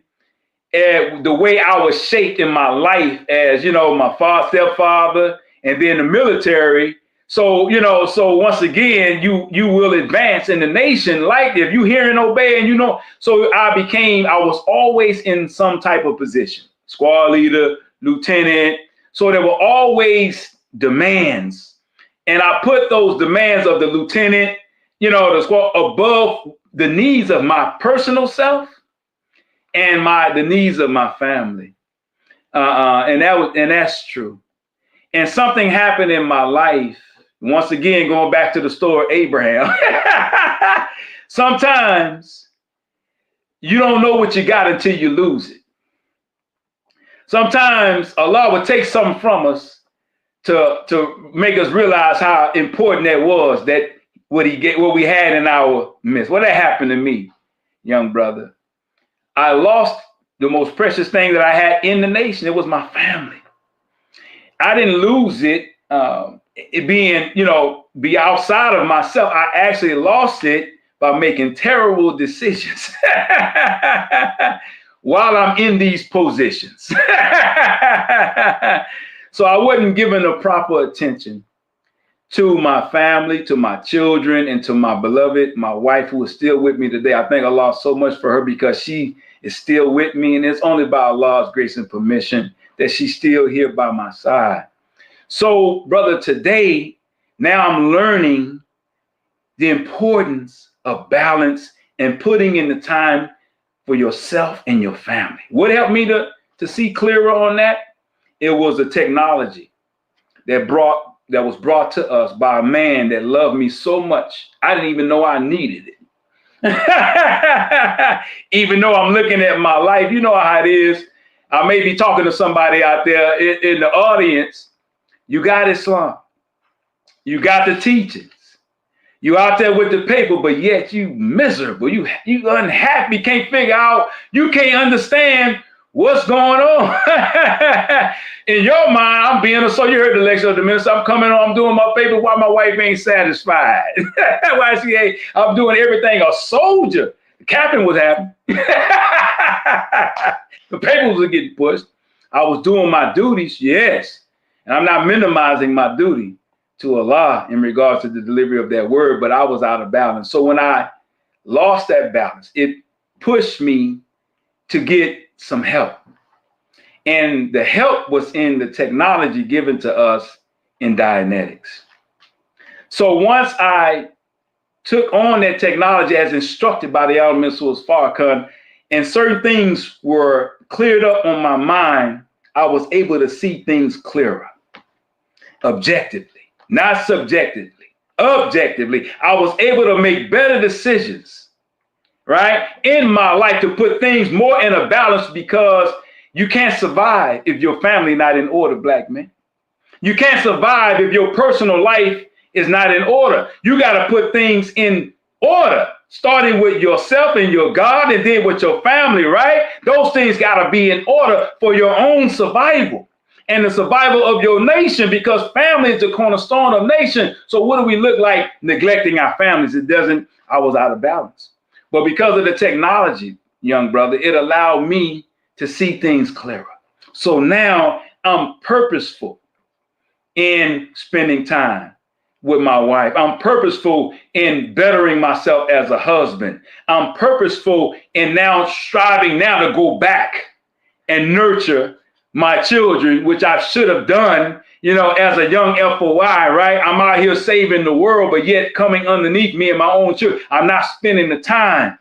the way I was shaped in my life as, my stepfather and then the military. So, so once again, you will advance in the nation. Like if you hear and obey, and so I was always in some type of position, squad leader, lieutenant. So there were always demands. And I put those demands of the lieutenant, the squad above the needs of my personal self and the needs of my family. And that's true. And something happened in my life. Once again, going back to the story of Abraham. Sometimes you don't know what you got until you lose it. Sometimes Allah would take something from us to make us realize how important that was, that what we had in our midst. What that happened to me, young brother. I lost the most precious thing that I had in the nation. It was my family. I didn't lose it. It being, be outside of myself. I actually lost it by making terrible decisions while I'm in these positions. So I wasn't giving the proper attention to my family, to my children, and to my beloved, my wife, who is still with me today. I thank Allah so much for her, because she is still with me, and it's only by Allah's grace and permission that she's still here by my side. So, brother, today, now I'm learning the importance of balance and putting in the time for yourself and your family. What helped me to see clearer on that? It was the technology that was brought to us by a man that loved me so much, I didn't even know I needed it. Even though I'm looking at my life, you know how it is. I may be talking to somebody out there in the audience. You got Islam. You got the teachings. You out there with the paper, but yet you miserable. You unhappy, can't figure out, you can't understand what's going on. In your mind, I'm being so you heard the lecture of the minister. I'm coming on, I'm doing my paper while my wife ain't satisfied. Why she ain't, I'm doing everything a soldier. The captain was happy. The papers were getting pushed. I was doing my duties, yes. And I'm not minimizing my duty to Allah in regards to the delivery of that word, but I was out of balance. So when I lost that balance, it pushed me to get some help. And the help was in the technology given to us in Dianetics. So once I took on that technology as instructed by the Al-Minister Farrakhan, and certain things were cleared up on my mind, I was able to see things clearer, objectively, not subjectively, objectively. I was able to make better decisions, right, in my life, to put things more in a balance, because you can't survive if your family not in order, black men. You can't survive if your personal life is not in order. You got to put things in order, starting with yourself and your God, and then with your family, right? Those things got to be in order for your own survival and the survival of your nation, because family is the cornerstone of nation. So what do we look like neglecting our families? I was out of balance. But because of the technology, young brother, it allowed me to see things clearer. So now I'm purposeful in spending time with my wife. I'm purposeful in bettering myself as a husband. I'm purposeful in now striving now to go back and nurture my children, which I should have done, as a young FOI, right? I'm out here saving the world, but yet coming underneath me and my own children, I'm not spending the time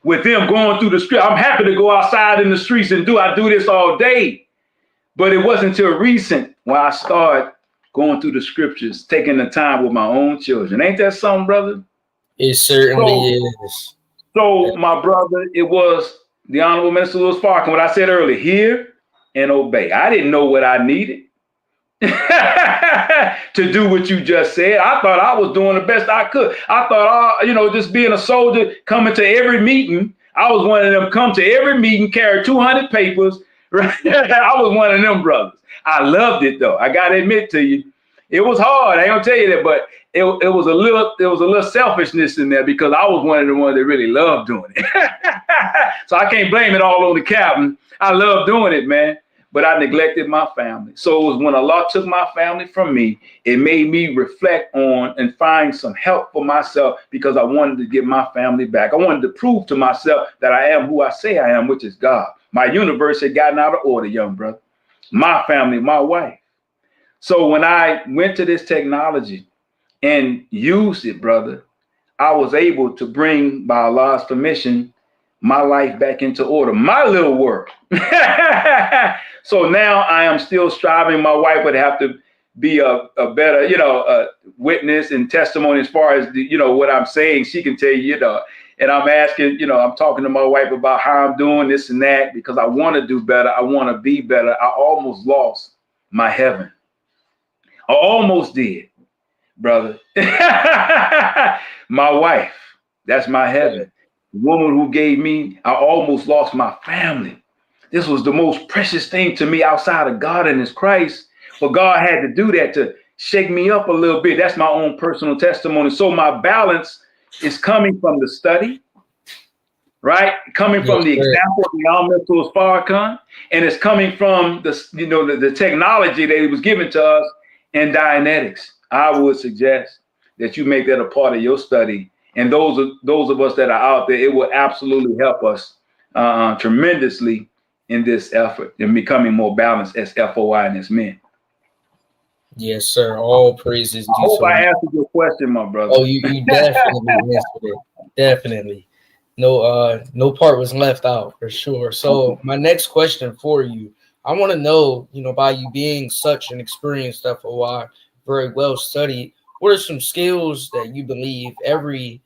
with them going through the street. I'm happy to go outside in the streets and I do this all day. But it wasn't until recent when I started going through the scriptures, taking the time with my own children. Ain't that something, brother? It certainly is. So, my brother, it was the Honorable Minister Louis Farrakhan, what I said earlier, hear and obey. I didn't know what I needed to do what you just said. I thought I was doing the best I could. I thought, just being a soldier, coming to every meeting. I was one of them, come to every meeting, carry 200 papers. Right? I was one of them brothers. I loved it though. I gotta admit to you, it was hard. I ain't gonna tell you that, but it was a little selfishness in there, because I was one of the ones that really loved doing it. So I can't blame it all on the captain. I love doing it, man. But I neglected my family. So it was when Allah took my family from me, it made me reflect on and find some help for myself, because I wanted to get my family back. I wanted to prove to myself that I am who I say I am, which is God. My universe had gotten out of order, young brother. My family, my wife. So when I went to this technology and used it, brother, I was able to bring, by Allah's permission, my life back into order, my little world. So now I am still striving. My wife would have to be a better, witness and testimony as far as what I'm saying. She can tell you, and I'm asking, I'm talking to my wife about how I'm doing this and that, because I want to do better. I want to be better. I almost lost my heaven. I almost did, brother. My wife, that's my heaven. The woman who gave me, I almost lost my family. This was the most precious thing to me outside of God and His Christ. But God had to do that to shake me up a little bit. That's my own personal testimony. So my balance is coming from the study, right? Coming from the example of the Honorable Farrakhan, and it's coming from the technology that He was given to us in Dianetics. I would suggest that you make that a part of your study. And those of us that are out there, it will absolutely help us tremendously in this effort in becoming more balanced as FOI and as men. Yes, sir. All praises. I hope I answered your question, my brother. Oh, you definitely answered it. Definitely. No part was left out for sure. So my next question for you, I want to know, by you being such an experienced FOI, very well studied, what are some skills that you believe every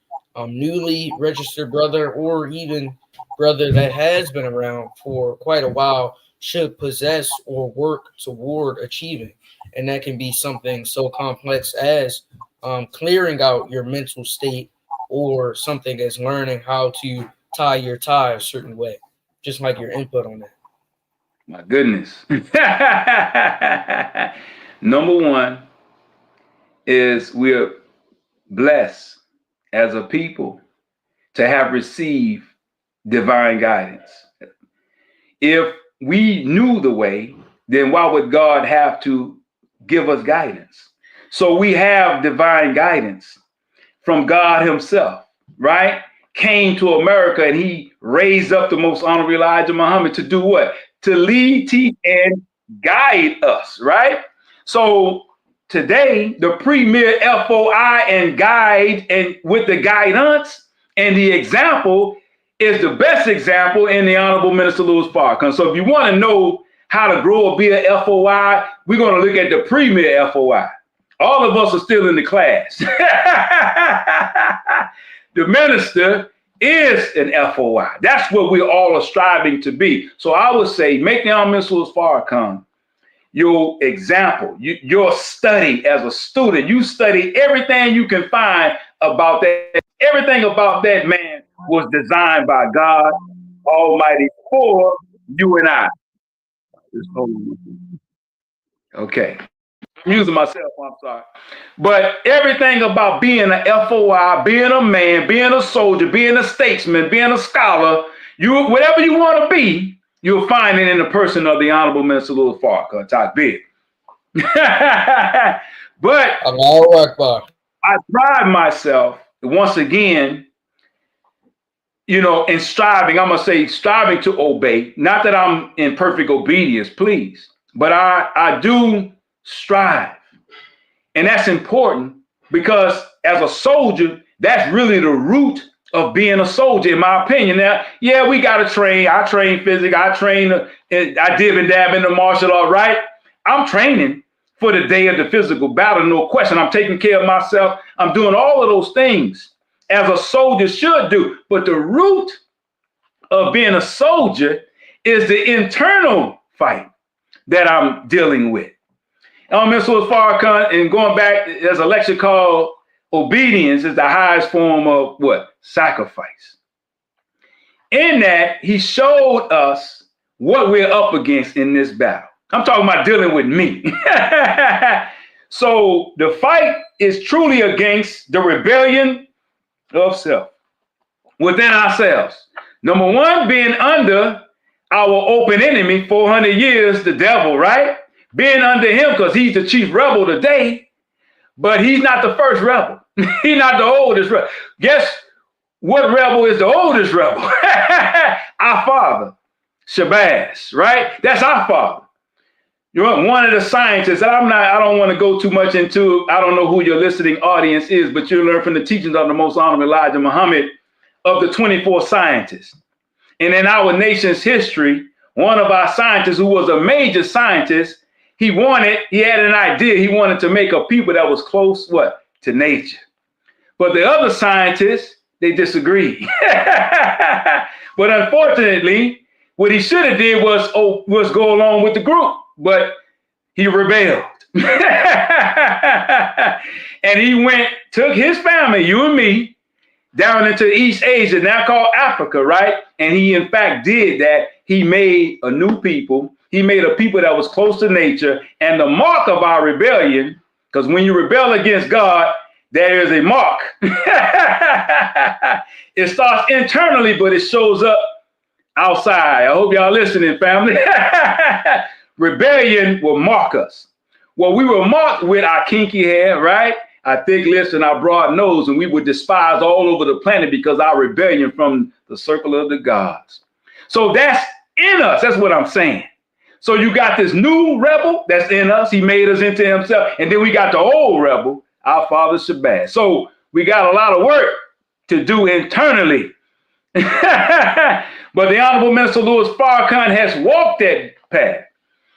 newly registered brother, or even brother that has been around for quite a while, should possess or work toward achieving? And that can be something so complex as clearing out your mental state, or something as learning how to tie your tie a certain way. Just like your input on that. My goodness. Number one is we're blessed as a people to have received divine guidance. If we knew the way, then why would God have to give us guidance? So we have divine guidance from God Himself, right? Came to America and He raised up the most honorable Elijah Muhammad to do what? To lead, teach, and guide us, right? So today, the premier FOI and guide, and with the guidance and the example, is the best example in the Honorable Minister Louis Farrakhan. So if you want to know how to grow or be a FOI, we're going to look at the premier FOI, All of us are still in the class. The minister is an FOI. That's what we all are striving to be. So I would say, make the Honorable Minister Louis Farrakhan your example, your study as a student. You study everything you can find about that. Everything about that man was designed by God Almighty for you and I. Okay. I'm using myself, I'm sorry. But everything about being an FOI, being a man, being a soldier, being a statesman, being a scholar, whatever you want to be, you'll find it in the person of the Honorable Minister Louis Farrakhan. Talk big. But I pride myself, once again, in striving, I'm going to say striving to obey. Not that I'm in perfect obedience, please, but I do strive. And that's important because as a soldier, that's really the root of being a soldier, in my opinion. Now, yeah, we got to train. I train physics. I dib and dab in the martial art, right? I'm training for the day of the physical battle, no question. I'm taking care of myself. I'm doing all of those things as a soldier should do. But the root of being a soldier is the internal fight that I'm dealing with. Mr. Louis Farrakhan, and going back, there's a lecture called Obedience is the highest form of what? Sacrifice. In that, he showed us what we're up against in this battle. I'm talking about dealing with me. So the fight is truly against the rebellion of self within ourselves. Number one, being under our open enemy, 400 years, the devil, right? Being under him because he's the chief rebel today, but he's not the first rebel. He's not the oldest rebel. Guess what rebel is the oldest rebel? Our father, Shabazz, right? That's our father. You're one of the scientists, and I don't want to go too much into, I don't know who your listening audience is, but you'll learn from the teachings of the Most Honorable Elijah Muhammad of the 24 scientists. And in our nation's history, one of our scientists who was a major scientist, he had an idea. He wanted to make a people that was close, to nature. But the other scientists, they disagreed. But unfortunately, what he should have did was go along with the group, but he rebelled. And he took his family, you and me, down into East Asia, now called Africa, right? And he, in fact, did that. He made a new people. He made a people that was close to nature. And the mark of our rebellion, because when you rebel against God, there is a mark. It starts internally, but it shows up outside. I hope y'all listening, family. Rebellion will mark us. Well, we were marked with our kinky hair, right? Our thick lips and our broad nose, and we were despised all over the planet because our rebellion from the circle of the gods. So that's in us. That's what I'm saying. So you got this new rebel that's in us. He made us into himself. And then we got the old rebel, our father Shabazz. So we got a lot of work to do internally. But the Honorable Minister Louis Farrakhan has walked that path.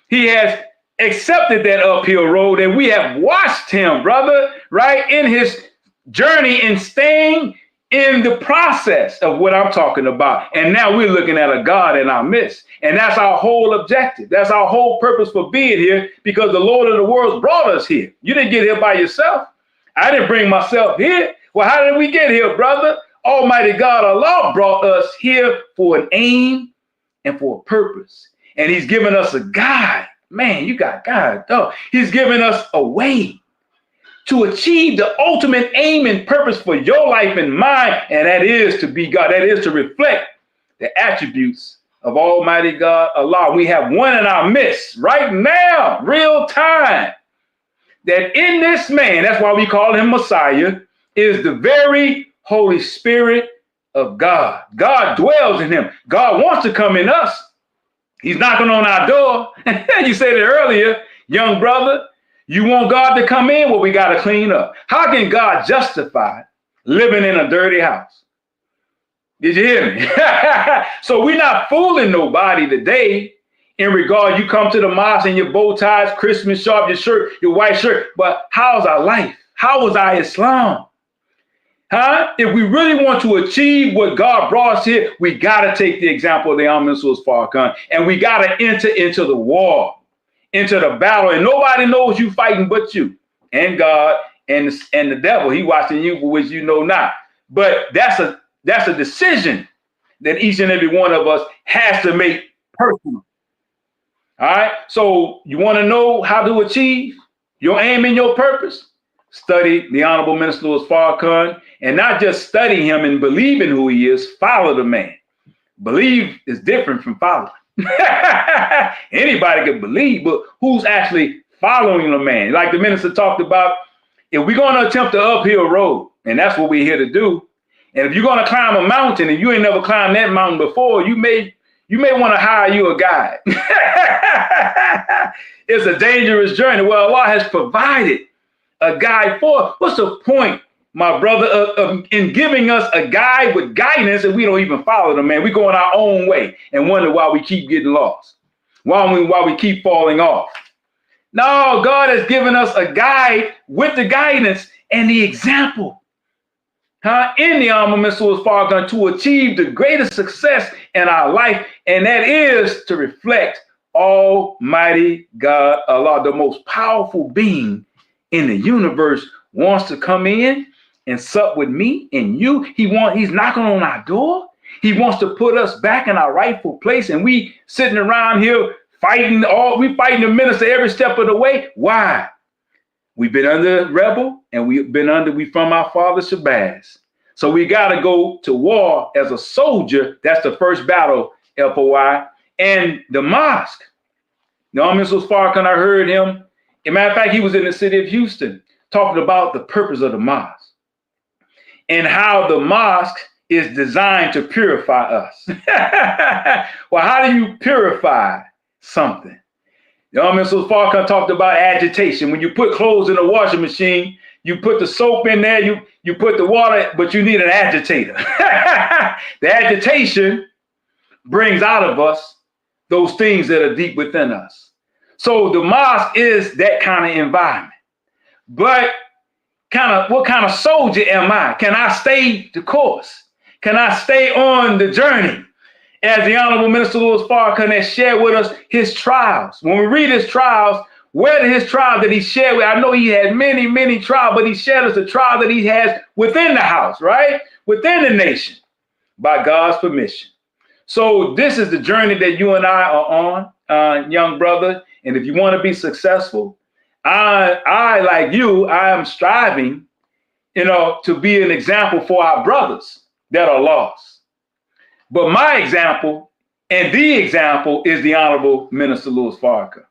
He has accepted that uphill road, and we have watched him, brother, right, in his journey and staying in the process of what I'm talking about. And now we're looking at a God in our midst. And that's our whole objective. That's our whole purpose for being here, because the Lord of the world brought us here. You didn't get here by yourself. I didn't bring myself here. Well, how did we get here, brother? Almighty God, Allah, brought us here for an aim and for a purpose. And he's given us a guide. Man, you got God, though. He's given us a way to achieve the ultimate aim and purpose for your life and mine, and that is to be God. That is to reflect the attributes of Almighty God, Allah. We have one in our midst right now, real time, that in this man, that's why we call him Messiah, is the very Holy Spirit of God. God dwells in him. God wants to come in us. He's knocking on our door. You said it earlier, young brother. You want God to come in? Well, we got to clean up. How can God justify living in a dirty house? Did you hear me? So we're not fooling nobody today in regard, you come to the mosque in your bow ties, Christmas sharp, your shirt, your white shirt. But how's our life? How was our Islam? Huh? If we really want to achieve what God brought us here, we got to take the example of the Al-Mansur Farrakhan, and we got to enter into the war, into the battle, and nobody knows you fighting but you and God and the devil. He watching you for which you know not. But that's a decision that each and every one of us has to make personal. All right. So you want to know how to achieve your aim and your purpose? Study the Honorable Minister Louis Farrakhan, and not just study him and believe in who he is, follow the man. Believe is different from follow. Anybody can believe, but who's actually following the man? Like the minister talked about, if we're going to attempt the uphill road, and that's what we're here to do, and if you're going to climb a mountain and you ain't never climbed that mountain before, you may want to hire you a guide. It's a dangerous journey. Well, Allah has provided a guide for. What's the point, my brother, in giving us a guide with guidance and we don't even follow the man? We go in our own way and wonder why we keep getting lost, why we keep falling off. No, God has given us a guide with the guidance and the example. In the Honorable Minister Louis Farrakhan to achieve the greatest success in our life, and that is to reflect Almighty God, Allah, the most powerful being in the universe, wants to come in and sup with me and you. He's knocking on our door. He wants to put us back in our rightful place, and we sitting around here fighting the minister every step of the way. Why? We've been under rebel, and we from our father Shabazz. So we got to go to war as a soldier. That's the first battle, FOI. And the mosque. The Honorable Minister Farrakhan, I heard him. As a matter of fact, he was in the city of Houston talking about the purpose of the mosque and how the mosque is designed to purify us. Well, how do you purify something? The Honorable Minister Farrakhan talked about agitation. When you put clothes in a washing machine, you put the soap in there, you put the water, but you need an agitator. The agitation brings out of us those things that are deep within us. So the mosque is that kind of environment. But what kind of soldier am I? Can I stay the course? Can I stay on the journey? As the Honorable Minister Louis Farrakhan has shared with us his trials. When we read his trials, where did his trials that he shared with? I know he had many, many trials, but he shared us the trial that he has within the house, right? Within the nation, by God's permission. So this is the journey that you and I are on, young brother. And if you want to be successful, I like you, I am striving, to be an example for our brothers that are lost. But my example and the example is the Honorable Minister Louis Farrakhan.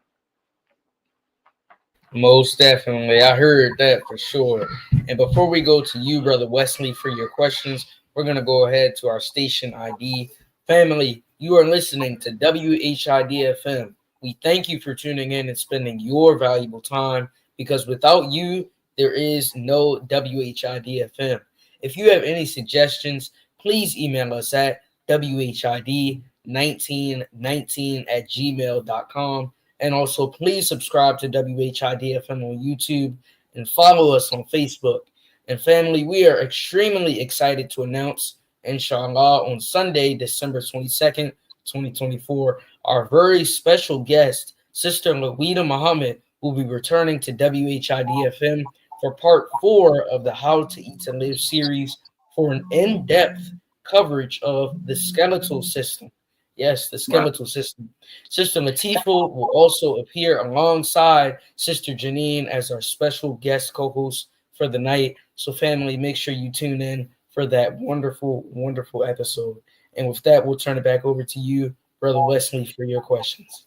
Most definitely. I heard that for sure. And before we go to you, Brother Wesley, for your questions, we're going to go ahead to our station ID. Family, you are listening to WHID-FM. We thank you for tuning in and spending your valuable time, because without you, there is no WHID-FM. If you have any suggestions, please email us at WHID1919@gmail.com. And also, please subscribe to WHID-FM on YouTube and follow us on Facebook. And family, we are extremely excited to announce, inshallah, on Sunday, December 22nd, 2024, our very special guest, Sister Lawida Muhammad, will be returning to WHID-FM for part 4 of the How to Eat to Live series for an in-depth coverage of the skeletal system. Yes, the skeletal system. Sister Latifa will also appear alongside Sister Janine as our special guest co-host for the night. So family, make sure you tune in for that wonderful, wonderful episode. And with that, we'll turn it back over to you, Brother Wesley, for your questions.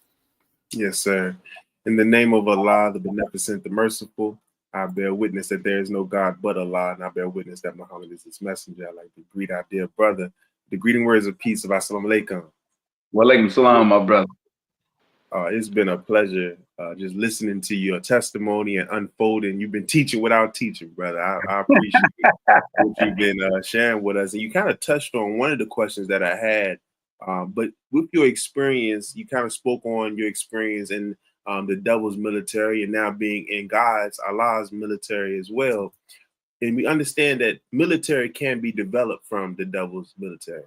Yes, sir. In the name of Allah, the Beneficent, the Merciful, I bear witness that there is no God but Allah, and I bear witness that Muhammad is his messenger. I'd like to greet our dear brother. The greeting words of peace of Assalamu alaikum. Wa alaikum salam, my brother. It's been a pleasure just listening to your testimony and unfolding. You've been teaching without teaching, brother. I appreciate what you've been sharing with us. And you kind of touched on one of the questions that I had But with your experience, you kind of spoke on your experience in the devil's military and now being in Allah's military as well. And we understand that military can be developed from the devil's military.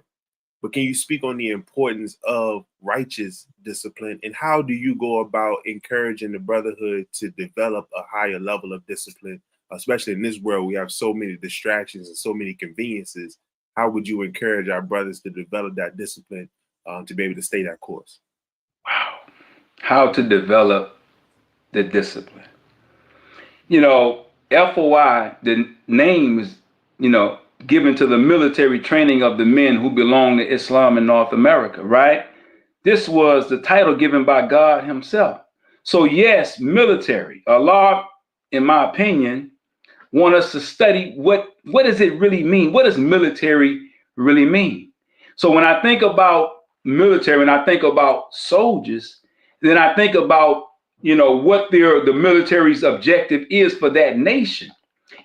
But can you speak on the importance of righteous discipline, and how do you go about encouraging the brotherhood to develop a higher level of discipline, especially in this world we have so many distractions and so many conveniences? How would you encourage our brothers to develop that discipline to be able to stay that course? Wow. How to develop the discipline. You know, FOI, the name is, given to the military training of the men who belong to Islam in North America, right? This was the title given by God himself. So yes, military. Allah, in my opinion, want us to study what does it really mean? What does military really mean? So when I think about military and I think about soldiers, then I think about, what the military's objective is for that nation.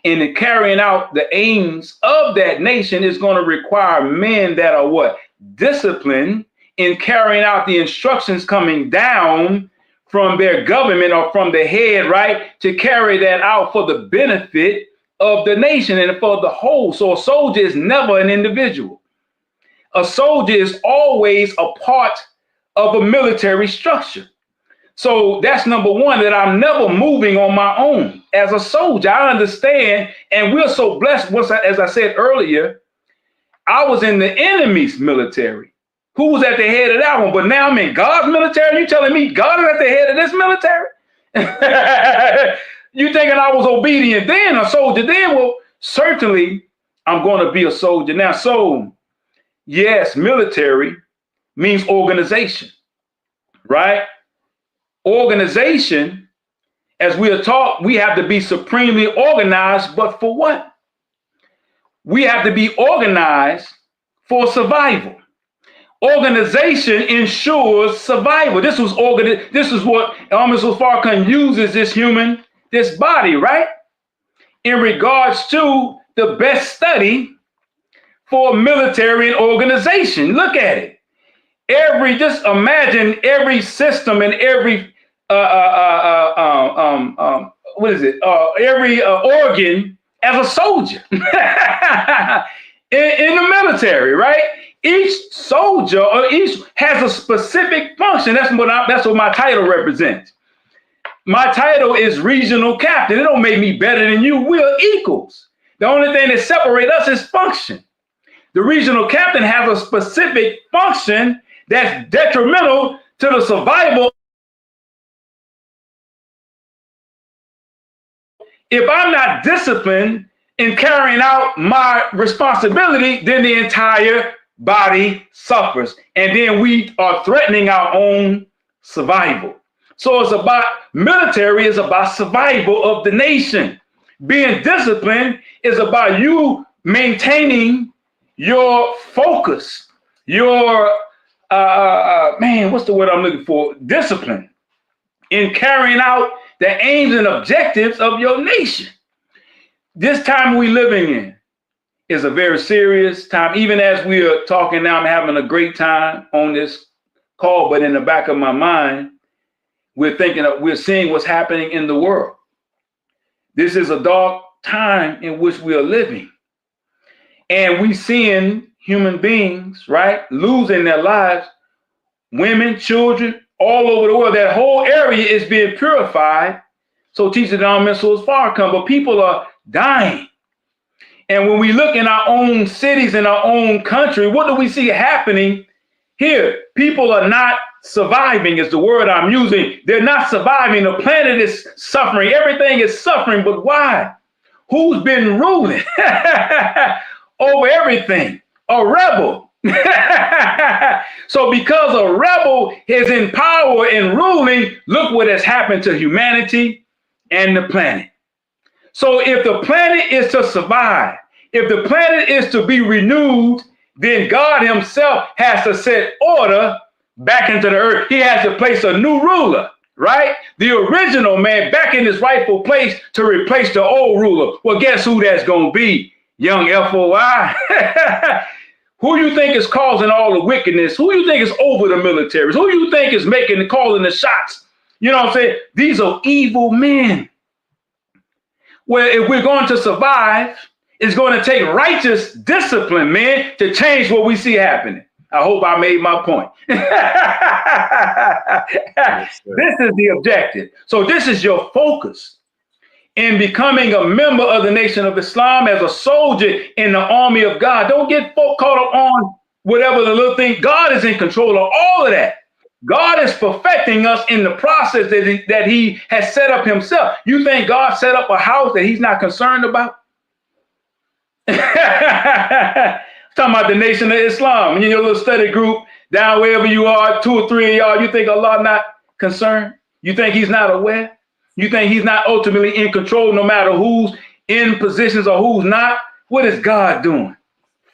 And in carrying out the aims of that nation is going to require men that are what? Disciplined in carrying out the instructions coming down from their government or from the head, right? To carry that out for the benefit of the nation and for the whole. So a soldier is never an individual. A soldier is always a part of a military structure. So that's number one, that I'm never moving on my own as a soldier. I understand, and we're so blessed. As I said earlier, I was in the enemy's military. Who was at the head of that one? But now I'm in God's military. You telling me God is at the head of this military? You thinking I was obedient then, a soldier then? Well, certainly I'm going to be a soldier now. So yes, military means organization, right? Organization, as we are taught, we have to be supremely organized, but for what? We have to be organized for survival. Organization ensures survival. This is what Mr. Farrakhan uses this body, right? In regards to the best study for military and organization. Look at it. Just imagine every system and every every organ as a soldier in the military, right? Each soldier or each has a specific function. That's what my title represents. My title is regional captain. It don't make me better than you. We're equals. The only thing that separates us is function. The regional captain has a specific function that's detrimental to the survival. If I'm not disciplined in carrying out my responsibility, then the entire body suffers. And then we are threatening our own survival. So military is about survival of the nation. Being disciplined is about you maintaining your focus, your, what's the word I'm looking for? Discipline in carrying out the aims and objectives of your nation. This time we're living in is a very serious time. Even as we are talking now, I'm having a great time on this call, but in the back of my mind, we're seeing what's happening in the world. This is a dark time in which we are living. And we're seeing human beings, right, losing their lives, women, children, all over the world. That whole area is being purified. So teachers don't miss as far come, but people are dying. And when we look in our own cities, in our own country, what do we see happening here? People are not surviving is the word I'm using. They're not surviving. The planet is suffering. Everything is suffering. But why? Who's been ruling over everything? A rebel. So because a rebel is in power and ruling, look what has happened to humanity and the planet. So if the planet is to survive, if the planet is to be renewed, then God himself has to set order back into the earth. He has to place a new ruler, right? The original man back in his rightful place to replace the old ruler. Well, guess who that's going to be? Young FOI. Who you think is causing all the wickedness? Who you think is over the militaries? Who you think is making and calling the shots? You know what I'm saying? These are evil men. Well, if we're going to survive, it's going to take righteous discipline, man, to change what we see happening. I hope I made my point. This is the objective. So this is your focus in becoming a member of the Nation of Islam as a soldier in the army of God. Don't get caught up on whatever the little thing. God is in control of all of that. God is perfecting us in the process that he has set up himself. You think God set up a house that he's not concerned about? Talking about the Nation of Islam. In your little study group, down wherever you are, 2 or 3 of y'all, you think Allah not concerned? You think he's not aware? You think he's not ultimately in control no matter who's in positions or who's not? What is God doing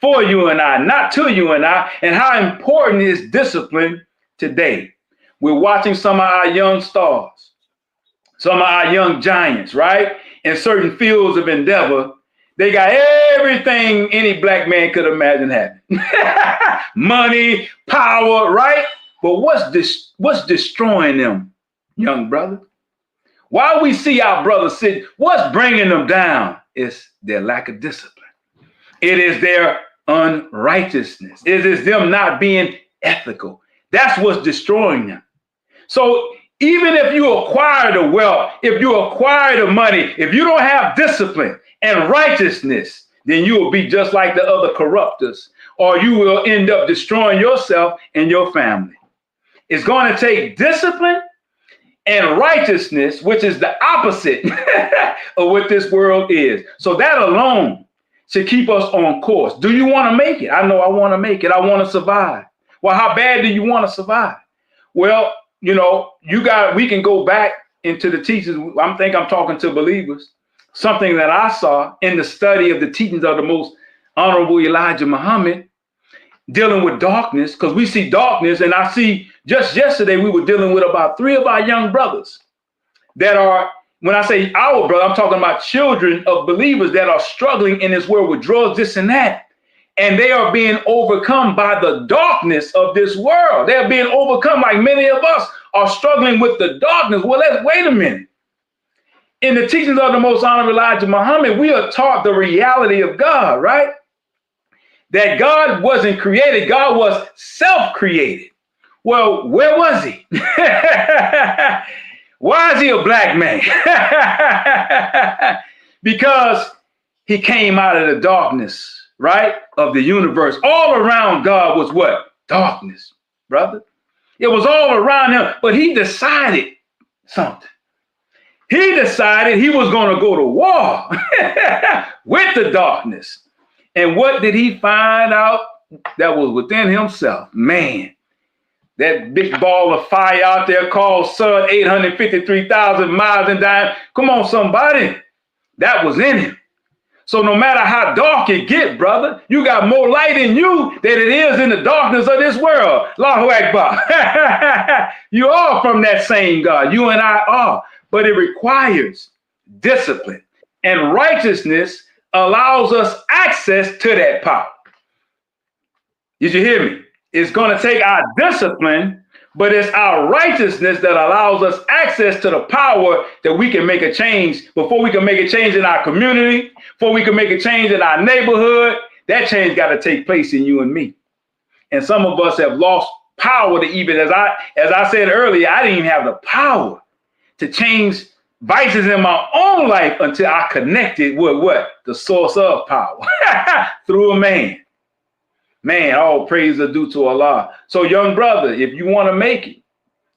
for you and I, not to you and I? And how important is discipline today? We're watching some of our young stars, some of our young giants, right? In certain fields of endeavor, they got everything any black man could imagine having. Money, power, right? But what's destroying them, young brother? While we see our brothers sit, what's bringing them down is their lack of discipline. It is their unrighteousness. It is them not being ethical. That's what's destroying them. So even if you acquire the wealth, if you acquire the money, if you don't have discipline and righteousness, then you will be just like the other corruptors, or you will end up destroying yourself and your family. It's going to take discipline and righteousness, which is the opposite of what this world is. So that alone should keep us on course. Do you want to make it? I know I want to make it. I want to survive. Well, how bad do you want to survive? Well, you know, we can go back into the teachings. I'm talking to believers. Something that I saw in the study of the teachings of the most honorable Elijah Muhammad, dealing with darkness, because we see darkness, and I see just yesterday we were dealing with about 3 of our young brothers that are, when I say our brother, I'm talking about children of believers that are struggling in this world with drugs, this and that. And they are being overcome by the darkness of this world. They're being overcome like many of us are struggling with the darkness. Well, wait a minute. In the teachings of the most honorable Elijah Muhammad, we are taught the reality of God, right? That God wasn't created. God was self-created. Well, where was he? Why is he a black man? Because he came out of the darkness, right, of the universe. All around God was what? Darkness, brother. It was all around him, but he decided something. He decided he was going to go to war with the darkness. And what did he find out that was within himself? Man, that big ball of fire out there called sun, 853,000 miles in diameter. Come on, somebody. That was in him. So no matter how dark it get, brother, you got more light in you than it is in the darkness of this world. Allahu Akbar. You are from that same God. You and I are. But it requires discipline. And righteousness allows us access to that power. Did you hear me? It's going to take our discipline, but it's our righteousness that allows us access to the power that we can make a change. Before we can make a change in our community, before we can make a change in our neighborhood, that change got to take place in you and me. And some of us have lost power to even, as I said earlier, I didn't even have the power to change vices in my own life until I connected with what? The source of power through a man. Man, all praise are due to Allah. So young brother, if you want to make it,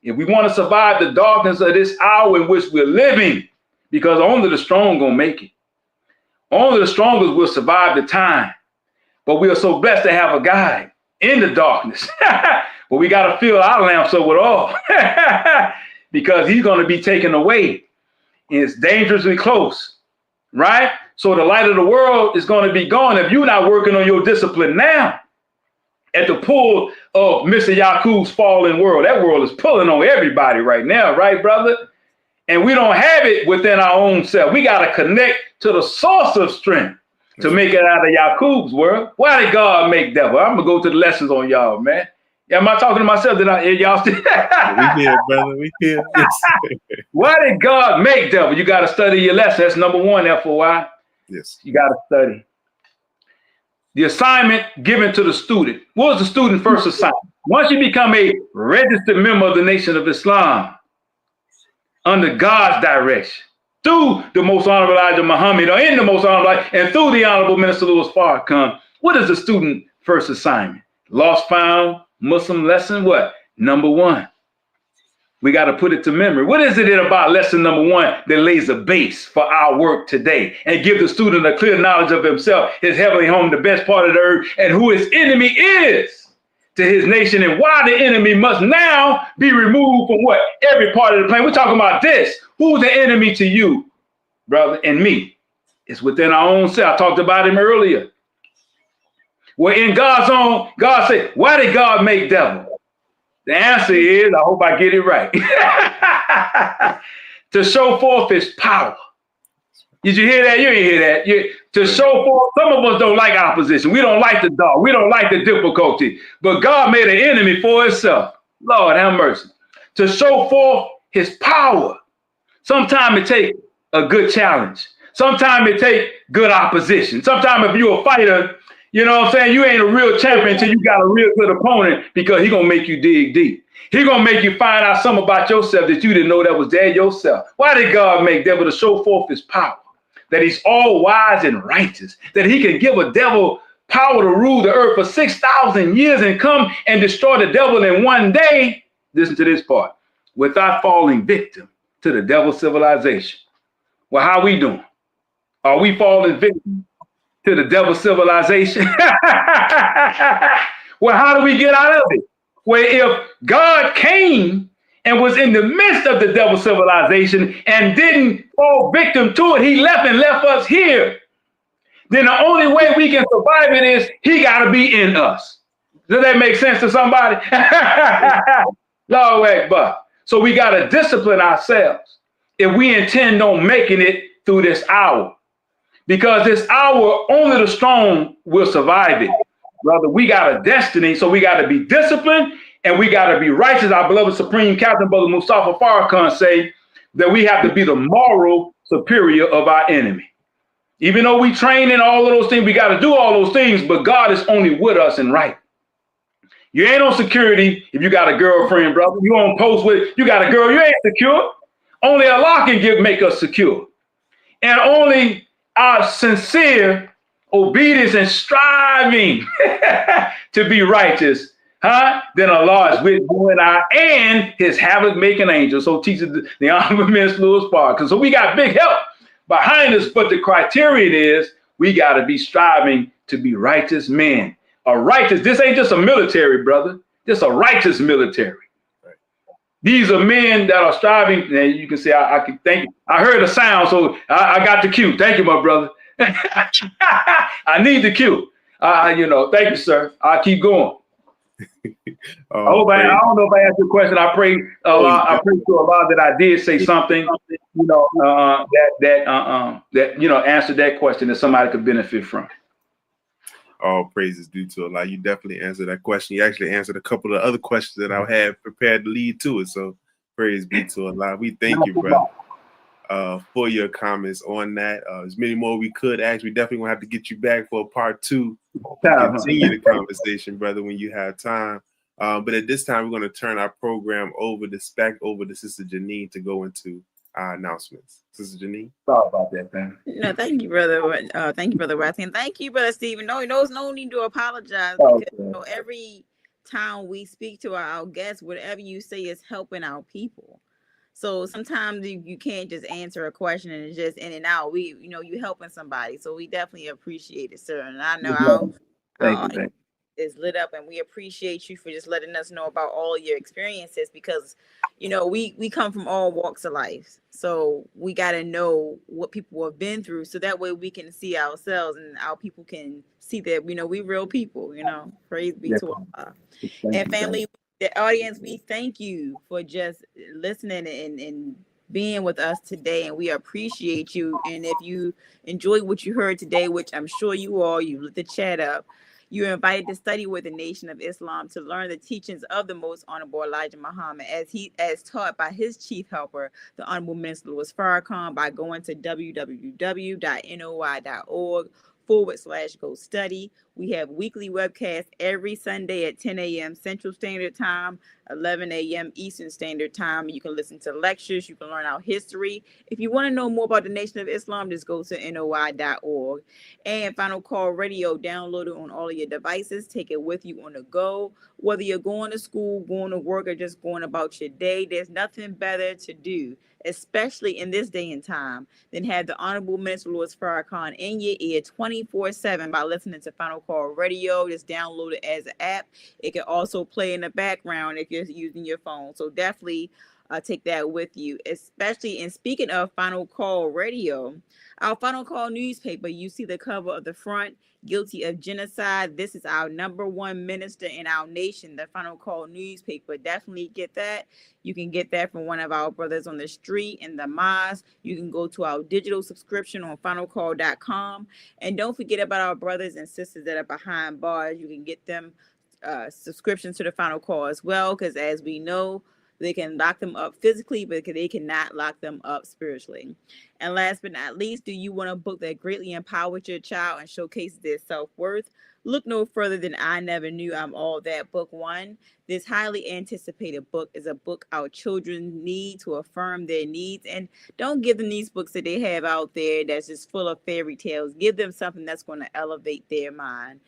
if we want to survive the darkness of this hour in which we're living, because only the strong gonna make it. Only the strongest will survive the time. But we are so blessed to have a guide in the darkness. But we got to fill our lamps up with oil because he's going to be taken away. And it's dangerously close, right? So the light of the world is going to be gone if you're not working on your discipline now. At the pull of Mr. Yakub's fallen world, that world is pulling on everybody right now, right, brother? And we don't have it within our own self. We got to connect to the source of strength. to make it out of Yaqub's world. Why did God make devil? I'm gonna go to the lessons on y'all, man. Am I talking to myself? Did I hear y'all? We here, brother. We here. Why did God make devil? You got to study your lesson. That's number one, FOI. Yes. You got to study. The assignment given to the student. What was the student's first assignment? Once you become a registered member of the Nation of Islam, under God's direction, through the Most Honorable Elijah Muhammad, or in the Most Honorable, and through the Honorable Minister Louis Farrakhan, what is the student first assignment? Lost found Muslim lesson, what? Number one. We got to put it to memory. What is it about lesson number one that lays a base for our work today and give the student a clear knowledge of himself, his heavenly home, the best part of the earth, and who his enemy is to his nation, and why the enemy must now be removed from what? Every part of the plan. We're talking about this. Who's the enemy to you, brother, and me? It's within our own self. I talked about him earlier. Well, in God's own, God said, why did God make devil? The answer is, I hope I get it right, to show forth his power. Did you hear that? You didn't hear that. To show forth, some of us don't like opposition. We don't like the dark. We don't like the difficulty. But God made an enemy for himself. Lord, have mercy. To show forth his power. Sometimes it takes a good challenge. Sometimes it takes good opposition. Sometimes if you're a fighter, you know what I'm saying? You ain't a real champion until you got a real good opponent, because he's going to make you dig deep. He's going to make you find out something about yourself that you didn't know that was there yourself. Why did God make devil? To show forth his power, that he's all wise and righteous, that he can give a devil power to rule the earth for 6,000 years and come and destroy the devil in one day. Listen to this part. Without falling victim to the devil's civilization. Well, how we doing? Are we falling victim to the devil's civilization? Well, how do we get out of it? Well, if God came and was in the midst of the devil's civilization and didn't fall victim to it, he left us here, then the only way we can survive it is he got to be in us. Does that make sense to somebody? Lord Akbar. So we got to discipline ourselves if we intend on making it through this hour. Because this hour, only the strong will survive it. Brother, we got a destiny, so we got to be disciplined and we got to be righteous. Our beloved Supreme Captain, Brother Mustafa Farrakhan, say that we have to be the moral superior of our enemy. Even though we train in all of those things, we got to do all those things, but God is only with us and right. You ain't on security if you got a girlfriend, brother. You on post with, you got a girl, you ain't secure. Only Allah can make us secure. And only our sincere obedience and striving to be righteous, then Allah is with you and I and his havoc-making angel. So teaches the Honorable Minister Louis Farrakhan. So we got big help behind us, but the criterion is we got to be striving to be righteous men. This ain't just a military, brother. This a righteous military. These are men that are striving, and you can say, I can thank you. I heard a sound, so I got the cue. Thank you, my brother. I need the cue. Thank you, sir. I'll keep going. I don't know if I answered your question. I pray to Allah that I did say something, that answered that question that somebody could benefit from. All praises due to Allah. You definitely answered that question. You actually answered a couple of other questions that I had prepared to lead to it. So praise be to Allah. We thank you, brother, for your comments on that. As many more we could ask. We definitely gonna have to get you back for a part 2. Continue the conversation, brother, when you have time. But at this time, we're going to turn our program over to Sister Janine to go into our announcements. Sister Janine. Sorry about that, man. No, thank you, brother. Thank you, brother Watson. Thank you, brother Stephen. No, there's no need to apologize because every time we speak to our guests, whatever you say is helping our people. So sometimes you can't just answer a question and it's just in and out. You helping somebody. So we definitely appreciate it, sir. And I know Thank you. Is lit up, and we appreciate you for just letting us know about all your experiences, because we come from all walks of life, so we got to know what people have been through, so that way we can see ourselves and our people can see that we real people. Praise be to Allah. And family, the audience, we thank you for just listening and being with us today, and we appreciate you. And if you enjoyed what you heard today, which I'm sure you all, you lit the chat up, you're invited to study with the Nation of Islam to learn the teachings of the Most Honorable Elijah Muhammad as taught by his chief helper, the Honorable Minister Louis Farrakhan, by going to www.noi.org/go study. We have weekly webcasts every Sunday at 10 a.m. Central Standard Time, 11 a.m. Eastern Standard Time. You can listen to lectures. You can learn our history. If you want to know more about the Nation of Islam, just go to NOI.org. And Final Call Radio, download it on all of your devices. Take it with you on the go. Whether you're going to school, going to work, or just going about your day, there's nothing better to do, especially in this day and time, than have the Honorable Minister Louis Farrakhan in your ear 24/7 by listening to Final Call Radio. Just download it as an app. It can also play in the background if you're using your phone. So definitely take that with you, especially. And speaking of Final Call Radio, our Final Call newspaper, you see the cover of the front, guilty of genocide. This is our #1 minister in our nation, the Final Call newspaper. Definitely get that. You can get that from one of our brothers on the street in the mosque. You can go to our digital subscription on finalcall.com. And don't forget about our brothers and sisters that are behind bars. You can get them subscriptions to the Final Call as well, because as we know, they can lock them up physically, but they cannot lock them up spiritually. And last but not least, do you want a book that greatly empowers your child and showcases their self-worth? Look no further than I Never Knew I'm All That, Book 1. This highly anticipated book is a book our children need to affirm their needs. And don't give them these books that they have out there that's just full of fairy tales. Give them something that's going to elevate their mind.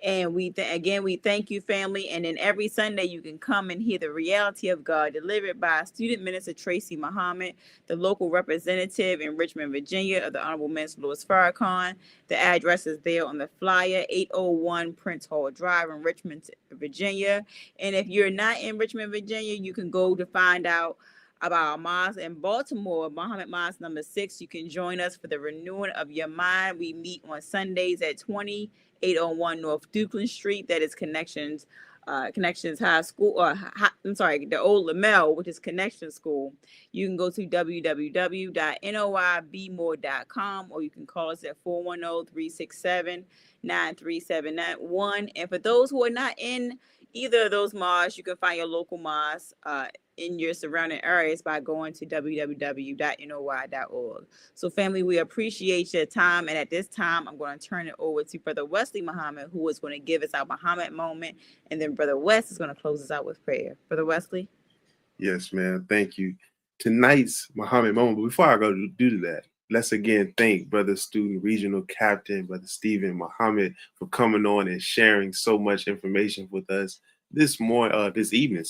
And we thank you, family. And then every Sunday you can come and hear the reality of God delivered by Student Minister Tracy Muhammad, the local representative in Richmond, Virginia, of the Honorable Minister Louis Farrakhan. The address is there on the flyer, 801 Prince Hall Drive in Richmond, Virginia. And if you're not in Richmond, Virginia, you can go to find out about our mosque in Baltimore, Muhammad Mosque number 6. You can join us for the renewing of your mind. We meet on Sundays at 801 North Dukeland Street. That is Connections High School, the old Lamel, which is Connection School. You can go to www.noibmore.com, or you can call us at 410-367-9371. And for those who are not in either of those mosques, you can find your local mosque in your surrounding areas by going to www.noi.org. So family, we appreciate your time. And at this time, I'm going to turn it over to Brother Wesley Muhammad, who is going to give us our Muhammad moment. And then Brother West is going to close us out with prayer. Brother Wesley? Yes, man. Thank you. Tonight's Muhammad moment, but before I go to do that, let's again thank Brother Student Regional Captain, Brother Stephen Muhammad, for coming on and sharing so much information with us this evening,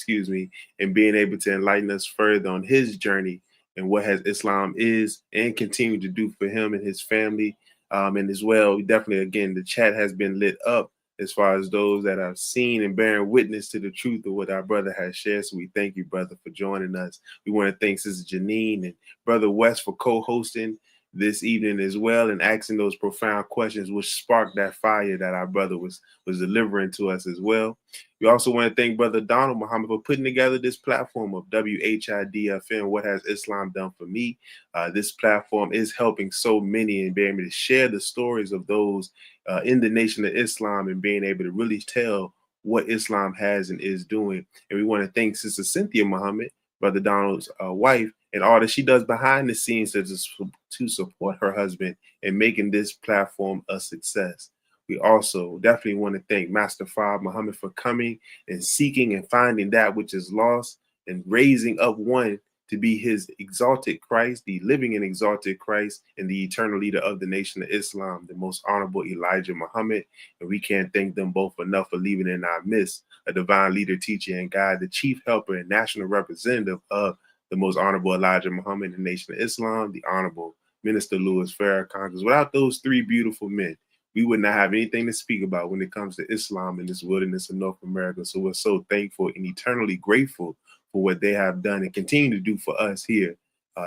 and being able to enlighten us further on his journey and what has Islam is and continue to do for him and his family. And as well, definitely, again, the chat has been lit up as far as those that have seen and bearing witness to the truth of what our brother has shared. So we thank you, brother, for joining us. We want to thank Sister Janine and Brother West for co-hosting this evening as well, and asking those profound questions which sparked that fire that our brother was delivering to us as well. We also want to thank Brother Donald Muhammad for putting together this platform of WHID-FM, What Has Islam Done for Me? This platform is helping so many and being able to share the stories of those in the Nation of Islam and being able to really tell what Islam has and is doing. And we want to thank Sister Cynthia Muhammad, Brother Donald's wife, and all that she does behind the scenes to support her husband in making this platform a success. We also definitely want to thank Master Fard Muhammad for coming and seeking and finding that which is lost and raising up one to be his exalted Christ, the living and exalted Christ, and the eternal leader of the Nation of Islam, the most honorable Elijah Muhammad. And we can't thank them both enough for leaving in our midst a divine leader, teacher, and guide, the chief helper and national representative of the most honorable Elijah Muhammad, the Nation of Islam, the honorable Minister Louis Farrakhan. Because without those three beautiful men, we would not have anything to speak about when it comes to Islam in this wilderness of North America. So we're so thankful and eternally grateful for what they have done and continue to do for us here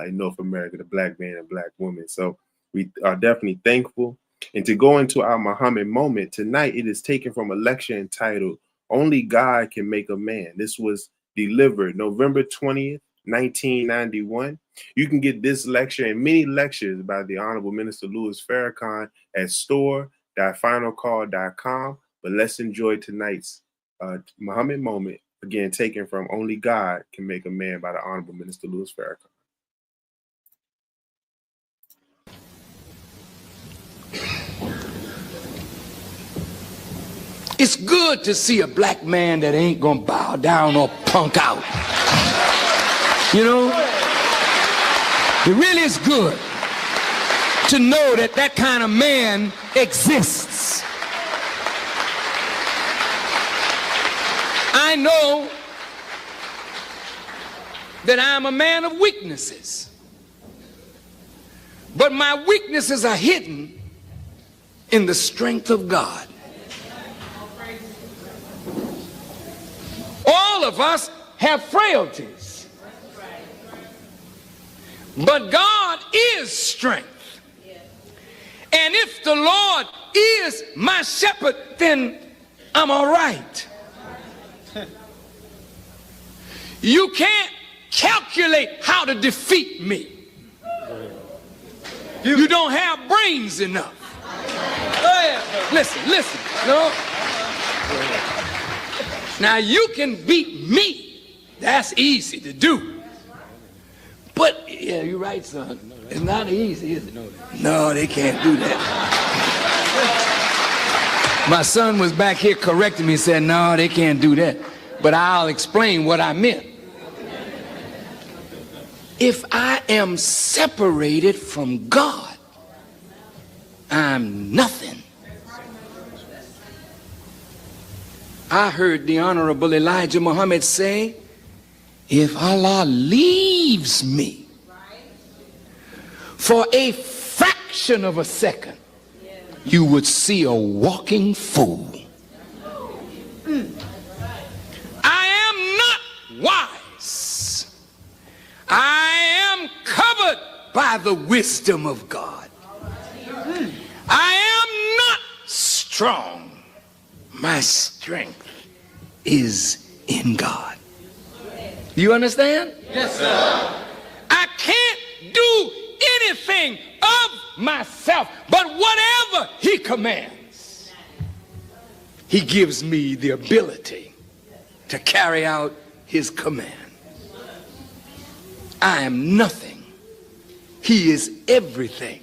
in North America, the black man and black woman. So we are definitely thankful. And to go into our Muhammad moment tonight, it is taken from a lecture entitled, Only God Can Make a Man. This was delivered November 20th, 1991. You can get this lecture and many lectures by the Honorable Minister Louis Farrakhan at store.finalcall.com. But let's enjoy tonight's Muhammad moment, again taken from Only God Can Make a Man by the Honorable Minister Louis Farrakhan. It's good to see a black man that ain't gonna bow down or punk out. You know? It really is good to know that that kind of man exists. I know that I'm a man of weaknesses, but my weaknesses are hidden in the strength of God. All of us have frailties, but God is strength. And if the Lord is my shepherd, then I'm all right. You can't calculate how to defeat me. You don't have brains enough. Listen. No. Now you can beat me. That's easy to do. But yeah, you're right, son. It's not easy, is it? No, they can't do that. My son was back here correcting me and said, no, they can't do that. But I'll explain what I meant. If I am separated from God, I'm nothing. I heard the Honorable Elijah Muhammad say, if Allah leaves me for a fraction of a second, you would see a walking fool. I am not wise. I am covered by the wisdom of God. I am not strong. My strength is in God. Do you understand? Yes, sir. I can't do anything of myself, but whatever He commands, He gives me the ability to carry out His command. I am nothing. He is everything.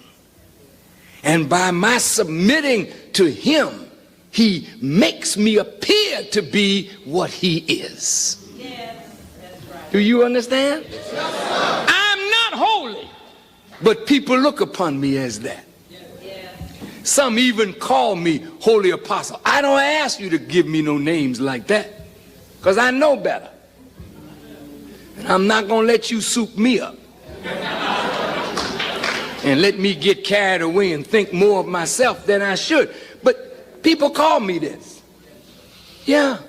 And by my submitting to Him, He makes me appear to be what He is. Yes, that's right. Do you understand? Yes, I'm not holy, but people look upon me as that. Yes. Some even call me holy apostle. I don't ask you to give me no names like that, because I know better. And I'm not going to let you soup me up and let me get carried away and think more of myself than I should. But people call me this. Yeah.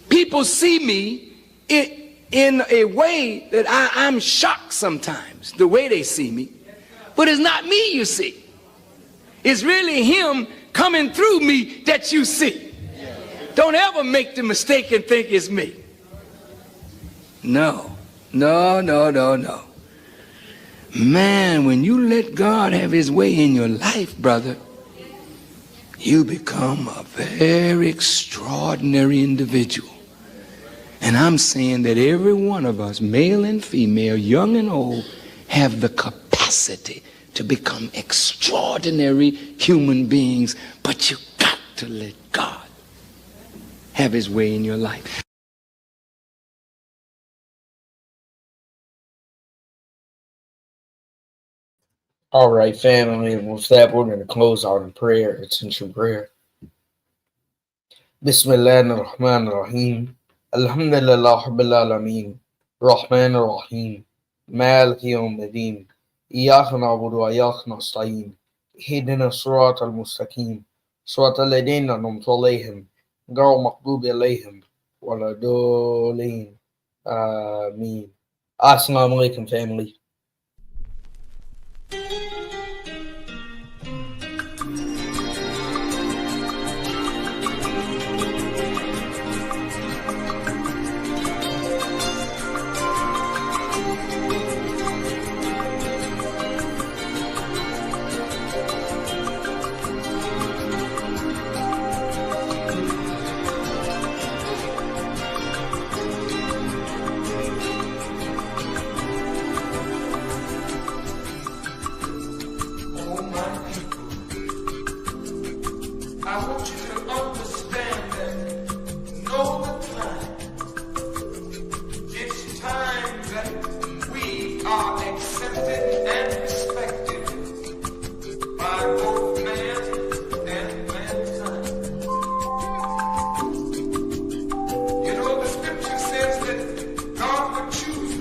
People see me in a way that I'm shocked sometimes, the way they see me. But it's not me you see. It's really Him coming through me that you see. Don't ever make the mistake and think it's me. No. Man, when you let God have His way in your life, brother, you become a very extraordinary individual. And I'm saying that every one of us, male and female, young and old, have the capacity to become extraordinary human beings, but you got to let God have His way in your life. All right, family, and with that, we're going to close out in prayer, attention prayer. Bismillahir-Rahmanir-Rahim. Alhamdulillah Rabbil Alameen. Rahmanir-Rahim. Maliki Yawmiddin. Iyyaka na'budu wa iyyaka nasta'in. Ihdina as-siratal mustaqim. Siratal ladhina an'amta alayhim. Ghayril maghdubi alayhim waladdallin. Ameen. Assalamu alaikum, family.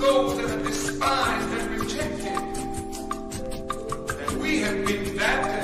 those that are despised and rejected. And we have been baptized